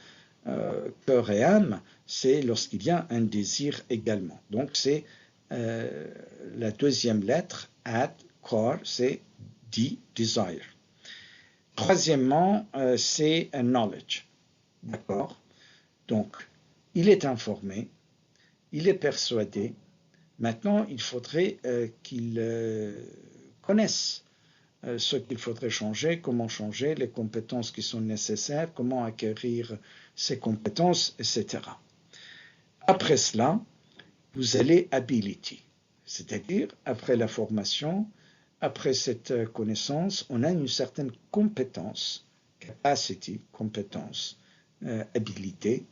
cœur et âme, c'est lorsqu'il y a un désir également. Donc c'est la deuxième lettre, ad, core, c'est desire. Troisièmement, c'est knowledge. D'accord? Donc, il est informé, il est persuadé. Maintenant, il faudrait qu'il connaisse ce qu'il faudrait changer, comment changer, les compétences qui sont nécessaires, comment acquérir ces compétences, etc. Après cela, vous allez ability, c'est-à-dire après la formation, après cette connaissance, on a une certaine compétence, capacity, compétence, habilité,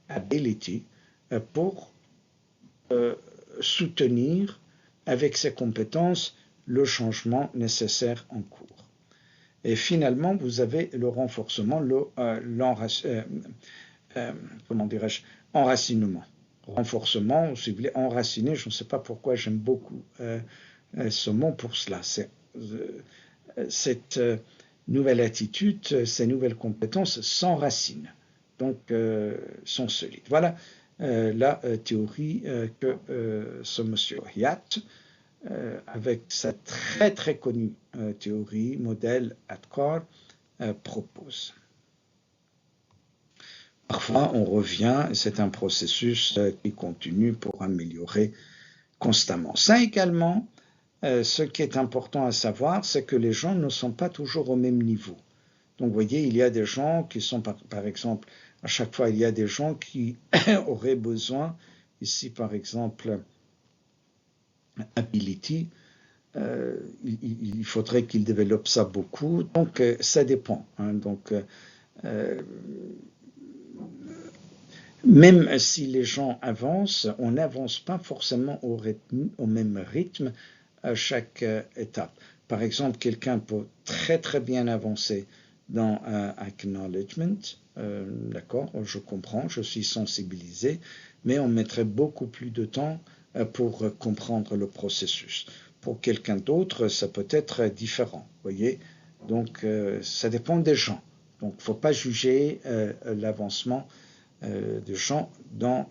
ability, pour soutenir avec ces compétences le changement nécessaire en cours. Et finalement, vous avez le renforcement, comment dirais-je, enracinement. Renforcement, si vous voulez, enraciner, je ne sais pas pourquoi j'aime beaucoup ce mot pour cela. Cette nouvelle attitude, ces nouvelles compétences s'enracinent, donc sont solides. Voilà la théorie que ce monsieur Hyatt, avec sa très très connue théorie, modèle ad-core, propose. Parfois, on revient, c'est un processus qui continue pour améliorer constamment. Ça également, ce qui est important à savoir, c'est que les gens ne sont pas toujours au même niveau. Donc, vous voyez, il y a des gens qui sont, par exemple, à chaque fois, il y a des gens qui auraient besoin, ici, par exemple, ability, il faudrait qu'ils développent ça beaucoup. Donc, ça dépend. Hein. Donc, même si les gens avancent, on n'avance pas forcément au même rythme à chaque étape. Par exemple, quelqu'un peut très très bien avancer dans acknowledgement, d'accord, je comprends, je suis sensibilisé, mais on mettrait beaucoup plus de temps pour comprendre le processus. Pour quelqu'un d'autre, ça peut être différent, voyez. Donc, ça dépend des gens. Donc, il ne faut pas juger l'avancement de gens dans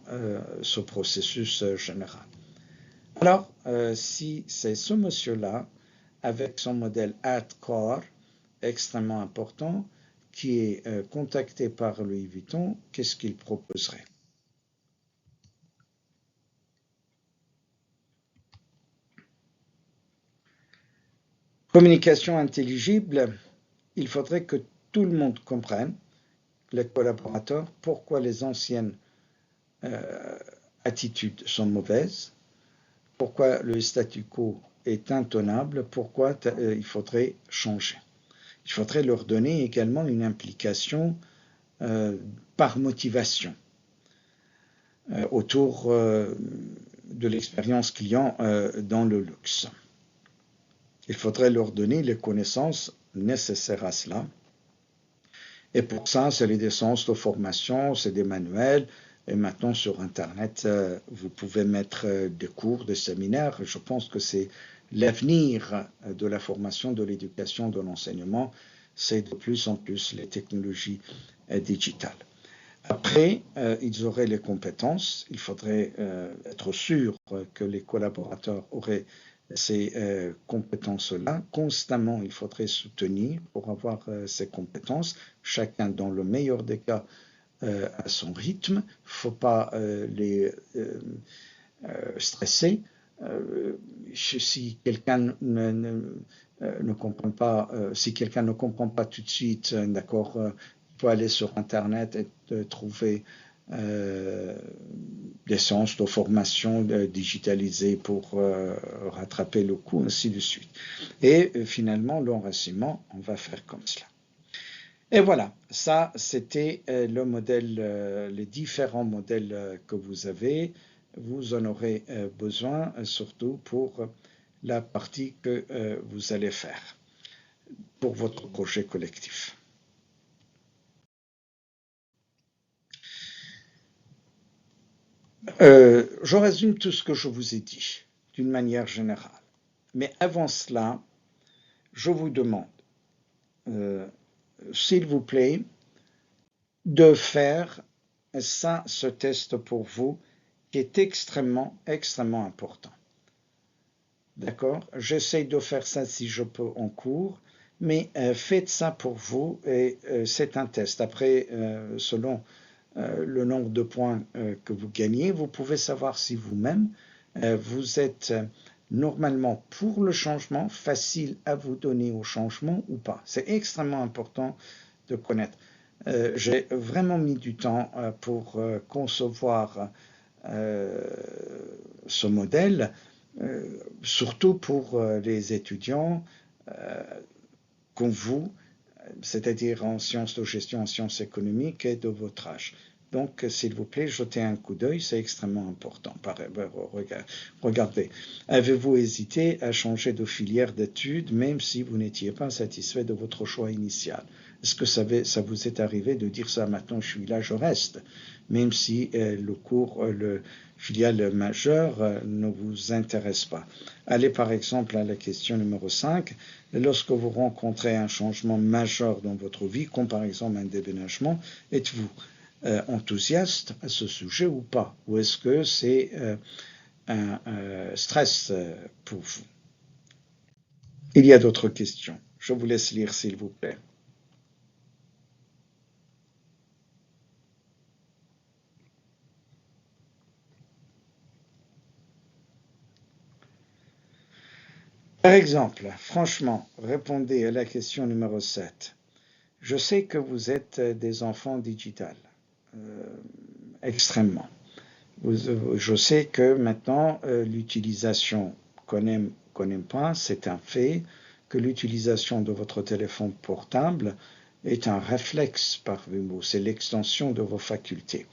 ce processus général. Alors, si c'est ce monsieur-là, avec son modèle AdCore, extrêmement important, qui est contacté par Louis Vuitton, qu'est-ce qu'il proposerait? Communication intelligible, il faudrait que tout le monde comprenne, les collaborateurs, pourquoi les anciennes attitudes sont mauvaises, pourquoi le statu quo est intenable, pourquoi il faudrait changer. Il faudrait leur donner également une implication par motivation autour de l'expérience client dans le luxe. Il faudrait leur donner les connaissances nécessaires à cela. Et pour ça, c'est des séances de formation, c'est des manuels. Et maintenant, sur Internet, vous pouvez mettre des cours, des séminaires. Je pense que c'est l'avenir de la formation, de l'éducation, de l'enseignement. C'est de plus en plus les technologies digitales. Après, ils auraient les compétences. Il faudrait être sûr que les collaborateurs auraient ces compétences-là. Constamment, il faudrait soutenir pour avoir ces compétences, chacun dans le meilleur des cas à son rythme. Il ne faut pas les stresser. Si quelqu'un ne comprend pas, si quelqu'un ne comprend pas tout de suite, d'accord, il faut aller sur Internet et trouver des séances de formation digitalisées pour rattraper le coup, ainsi de suite. Et finalement, l'enracinement, on va faire comme cela. Et voilà, ça c'était le modèle, les différents modèles que vous avez. Vous en aurez besoin, surtout pour la partie que vous allez faire pour votre projet collectif. Je résume tout ce que je vous ai dit d'une manière générale. Mais avant cela, je vous demande, s'il vous plaît, de faire ce test pour vous qui est extrêmement, extrêmement important. D'accord? J'essaie de faire ça si je peux en cours, mais faites ça pour vous et c'est un test. Après, selon le nombre de points que vous gagnez, vous pouvez savoir si vous-même, vous êtes normalement pour le changement, facile à vous donner au changement ou pas. C'est extrêmement important de connaître. J'ai vraiment mis du temps pour concevoir ce modèle, surtout pour les étudiants comme vous, c'est-à-dire en sciences de gestion, en sciences économiques et de votre âge. Donc, s'il vous plaît, jetez un coup d'œil, c'est extrêmement important. Regardez, avez-vous hésité à changer de filière d'études, même si vous n'étiez pas satisfait de votre choix initial? Est-ce que ça vous est arrivé de dire ça, maintenant je suis là, je reste, même si le cours, le filiale majeure ne vous intéresse pas? Allez par exemple à la question numéro 5. Lorsque vous rencontrez un changement majeur dans votre vie, comme par exemple un déménagement, êtes-vous enthousiaste à ce sujet ou pas? Ou est-ce que c'est un stress pour vous? Il y a d'autres questions. Je vous laisse lire, s'il vous plaît. Par exemple, franchement, répondez à la question numéro 7. Je sais que vous êtes des enfants digitales, extrêmement. Je sais que maintenant, l'utilisation qu'on n'aime pas, c'est un fait, que l'utilisation de votre téléphone portable est un réflexe parmi vous, c'est l'extension de vos facultés.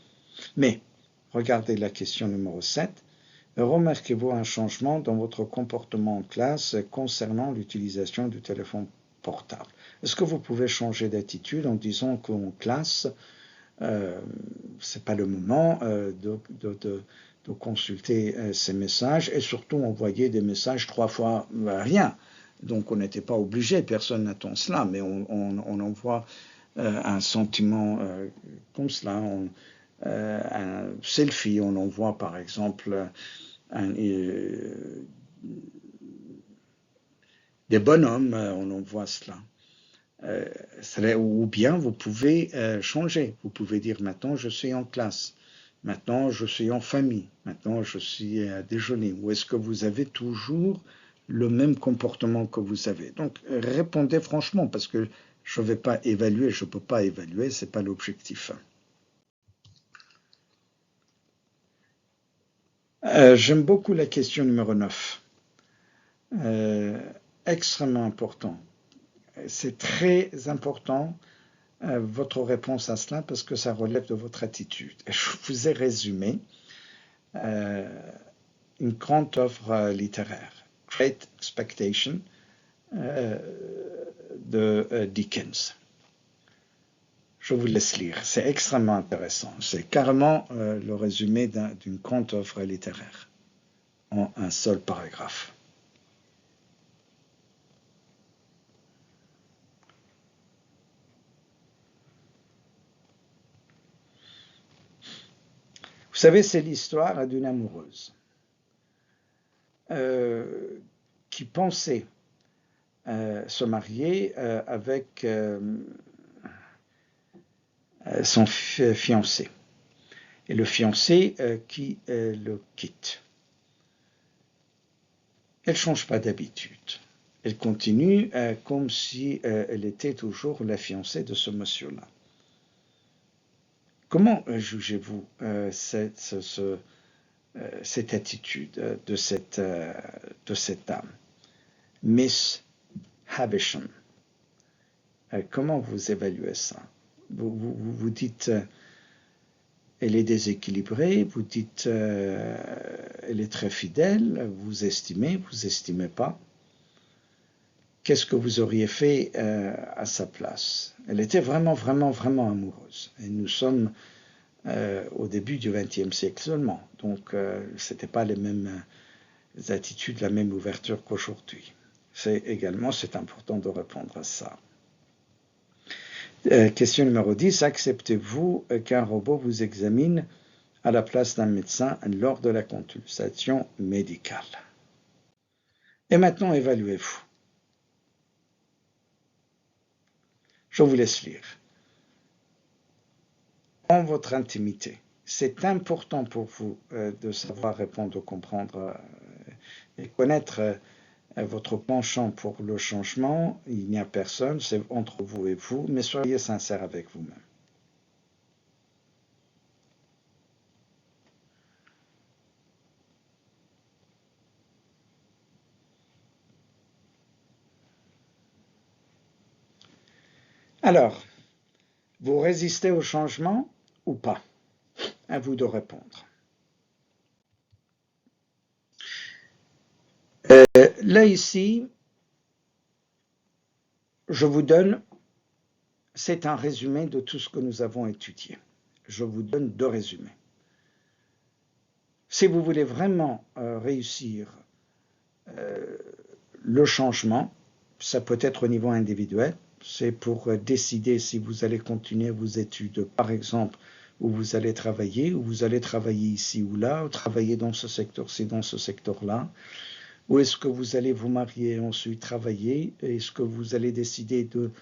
Mais, regardez la question numéro 7. Remarquez-vous un changement dans votre comportement en classe concernant l'utilisation du téléphone portable? Est-ce que vous pouvez changer d'attitude en disant qu'en classe, c'est pas le moment de consulter ces messages et surtout envoyer des messages 3 fois rien. Donc on n'était pas obligé, personne n'attend cela, mais on envoie un sentiment comme cela. Un selfie, on envoie par exemple des bonhommes, on envoie cela. Ou bien vous pouvez changer. Vous pouvez dire maintenant je suis en classe, maintenant je suis en famille, maintenant je suis à déjeuner. Ou est-ce que vous avez toujours le même comportement que vous avez? Donc répondez franchement parce que je ne vais pas évaluer, je ne peux pas évaluer, ce n'est pas l'objectif. J'aime beaucoup la question numéro 9. Extrêmement important. C'est très important votre réponse à cela parce que ça relève de votre attitude. Je vous ai résumé une grande œuvre littéraire, Great Expectation, de Dickens. Je vous laisse lire, c'est extrêmement intéressant. C'est carrément le résumé d'une grande œuvre littéraire en un seul paragraphe. Vous savez, c'est l'histoire d'une amoureuse qui pensait se marier avec son fiancé. Et le fiancé qui le quitte. Elle ne change pas d'habitude. Elle continue comme si elle était toujours la fiancée de ce monsieur-là. Comment jugez-vous cette attitude de cette dame, Miss Havisham? Comment vous évaluez ça? Vous dites elle est déséquilibrée, vous dites elle est très fidèle, vous estimez pas. Qu'est-ce que vous auriez fait à sa place? Elle était vraiment amoureuse. Et nous sommes au début du XXe siècle seulement. Donc, ce n'était pas les mêmes attitudes, la même ouverture qu'aujourd'hui. C'est important de répondre à ça. Question numéro 10. Acceptez-vous qu'un robot vous examine à la place d'un médecin lors de la consultation médicale? Et maintenant, évaluez-vous. Je vous laisse lire. En votre intimité, c'est important pour vous de savoir répondre, comprendre et connaître votre penchant pour le changement. Il n'y a personne, c'est entre vous et vous, mais soyez sincère avec vous-même. Alors, vous résistez au changement ou pas? À vous de répondre. Là, ici, je vous donne, c'est un résumé de tout ce que nous avons étudié. Je vous donne 2 résumés. Si vous voulez vraiment réussir le changement, ça peut être au niveau individuel, c'est pour décider si vous allez continuer vos études, par exemple, où vous allez travailler ici ou là, ou travailler dans ce secteur-ci, dans ce secteur-là, ou est-ce que vous allez vous marier et ensuite travailler, est-ce que vous allez décider de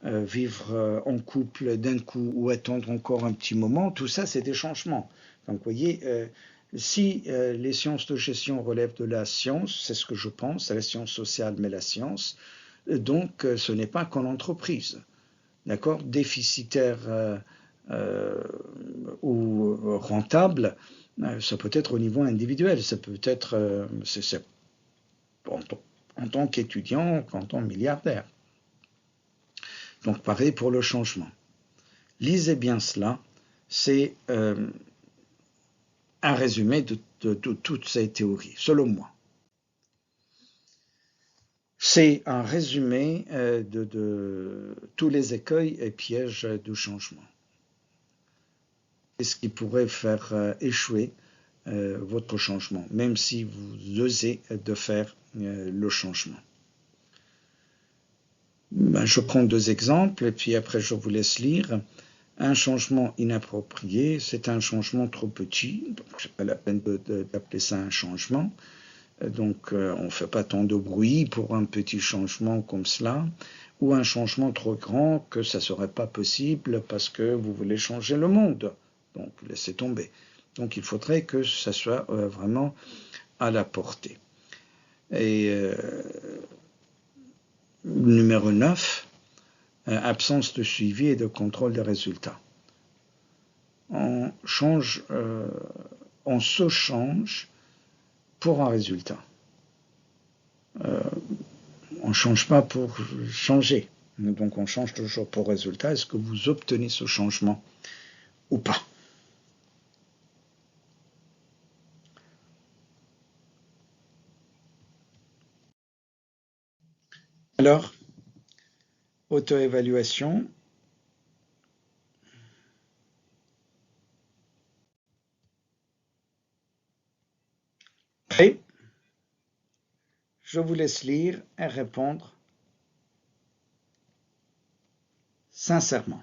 vivre en couple d'un coup ou attendre encore un petit moment, tout ça c'est des changements. Donc vous voyez, si les sciences de gestion relèvent de la science, c'est ce que je pense, c'est la science sociale mais la science, donc ce n'est pas qu'en entreprise, d'accord, déficitaire ou rentable, ça peut être au niveau individuel, ça peut être en tant qu'étudiant, en tant que milliardaire. Donc pareil pour le changement. Lisez bien cela, c'est un résumé de toutes ces théories, selon moi. C'est un résumé de tous les écueils et pièges du changement. C'est ce qui pourrait faire échouer votre changement, même si vous osez de faire le changement. Je prends deux exemples et puis après je vous laisse lire. Un changement inapproprié, c'est un changement trop petit, donc c'est pas la peine d'appeler ça un changement. Donc on ne fait pas tant de bruit pour un petit changement comme cela, ou un changement trop grand que ça ne serait pas possible parce que vous voulez changer le monde. Donc laissez tomber. Donc il faudrait que ça soit vraiment à la portée. Et numéro 9, absence de suivi et de contrôle des résultats. On se change pour un résultat. On ne change pas pour changer. Donc on change toujours pour résultat. Est-ce que vous obtenez ce changement ou pas? Alors, auto-évaluation. Prêt? Je vous laisse lire et répondre sincèrement.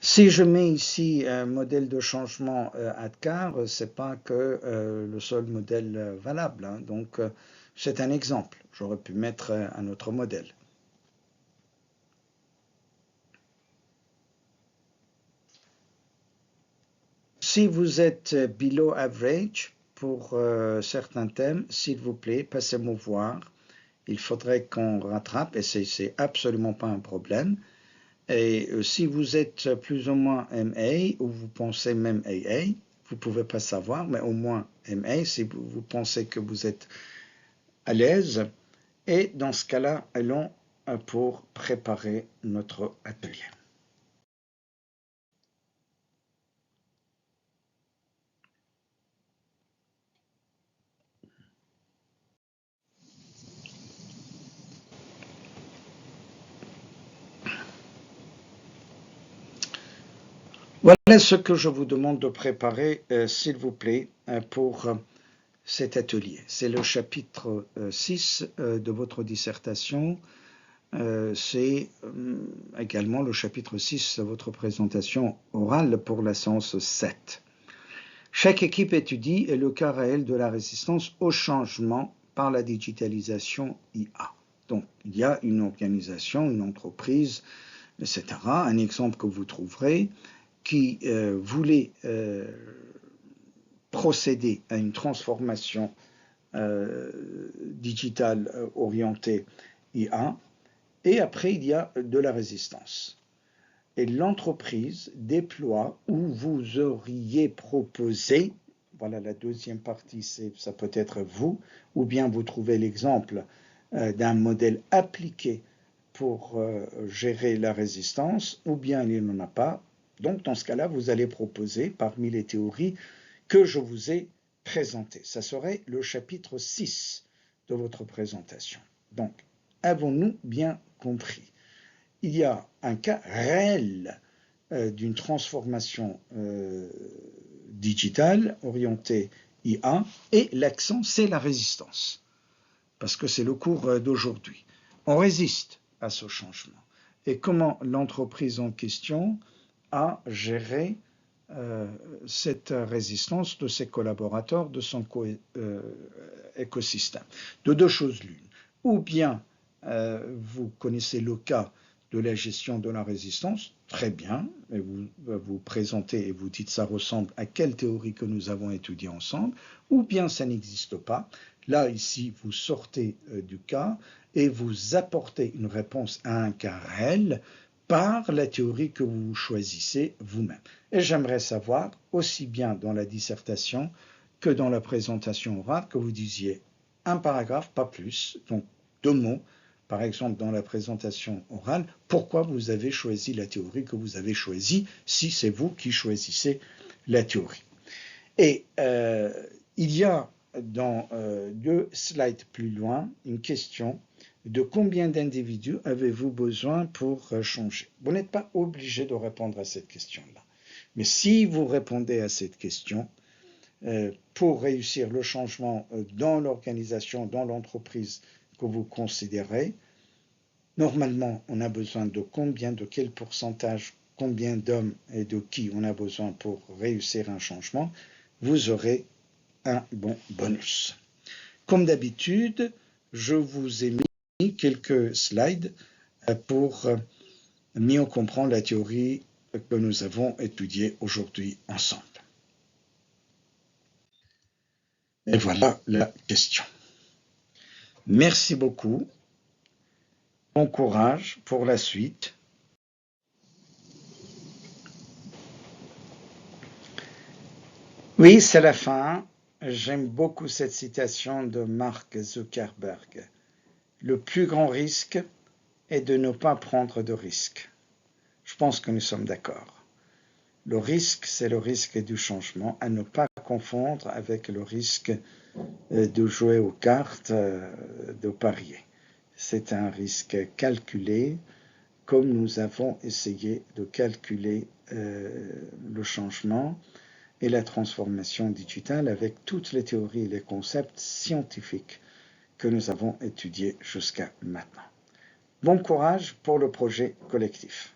Si je mets ici un modèle de changement ADCAR, ce n'est pas que le seul modèle valable. Hein. Donc, c'est un exemple. J'aurais pu mettre un autre modèle. Si vous êtes below average pour certains thèmes, s'il vous plaît, passez-moi voir. Il faudrait qu'on rattrape et c'est absolument pas un problème. Et si vous êtes plus ou moins MA ou vous pensez même AA, vous ne pouvez pas savoir, mais au moins MA si vous pensez que vous êtes à l'aise. Et dans ce cas-là, allons pour préparer notre atelier. Voilà ce que je vous demande de préparer, s'il vous plaît, pour cet atelier. C'est le chapitre 6 de votre dissertation. C'est également le chapitre 6 de votre présentation orale pour la séance 7. Chaque équipe étudie le cas réel de la résistance au changement par la digitalisation IA. Donc, il y a une organisation, une entreprise, etc. Un exemple que vous trouverez qui voulait procéder à une transformation digitale orientée IA, et après il y a de la résistance. Et l'entreprise déploie où vous auriez proposé, voilà la deuxième partie, ça peut être vous, ou bien vous trouvez l'exemple d'un modèle appliqué pour gérer la résistance, ou bien il n'en a pas. Donc dans ce cas-là, vous allez proposer parmi les théories que je vous ai présentées. Ça serait le chapitre 6 de votre présentation. Donc, avons-nous bien compris? Il y a un cas réel d'une transformation digitale orientée IA, et l'accent, c'est la résistance, parce que c'est le cours d'aujourd'hui. On résiste à ce changement. Et comment l'entreprise en question a géré cette résistance de ses collaborateurs, de son écosystème. De deux choses l'une. Ou bien vous connaissez le cas de la gestion de la résistance, très bien, et vous vous présentez et vous dites ça ressemble à quelle théorie que nous avons étudiée ensemble, ou bien ça n'existe pas. Là, ici, vous sortez du cas et vous apportez une réponse à un cas réel par la théorie que vous choisissez vous-même. Et j'aimerais savoir, aussi bien dans la dissertation que dans la présentation orale, que vous disiez un paragraphe, pas plus, donc 2 mots, par exemple dans la présentation orale, pourquoi vous avez choisi la théorie que vous avez choisie, si c'est vous qui choisissez la théorie. Et il y a dans 2 slides plus loin une question de combien d'individus avez-vous besoin pour changer? Vous n'êtes pas obligé de répondre à cette question-là. Mais si vous répondez à cette question, pour réussir le changement dans l'organisation, dans l'entreprise que vous considérez. Normalement, on a besoin de combien, de quel pourcentage, combien d'hommes et de qui on a besoin pour réussir un changement. Vous aurez un bon bonus. Comme d'habitude, je vous ai mis quelques slides pour mieux comprendre la théorie que nous avons étudiée aujourd'hui ensemble. Et voilà la question. Merci beaucoup. Bon courage pour la suite. Oui, c'est la fin. J'aime beaucoup cette citation de Mark Zuckerberg. Le plus grand risque est de ne pas prendre de risque. Je pense que nous sommes d'accord. Le risque, c'est le risque du changement, à ne pas confondre avec le risque de jouer aux cartes, de parier. C'est un risque calculé, comme nous avons essayé de calculer le changement et la transformation digitale avec toutes les théories et les concepts scientifiques que nous avons étudiés jusqu'à maintenant. Bon courage pour le projet collectif.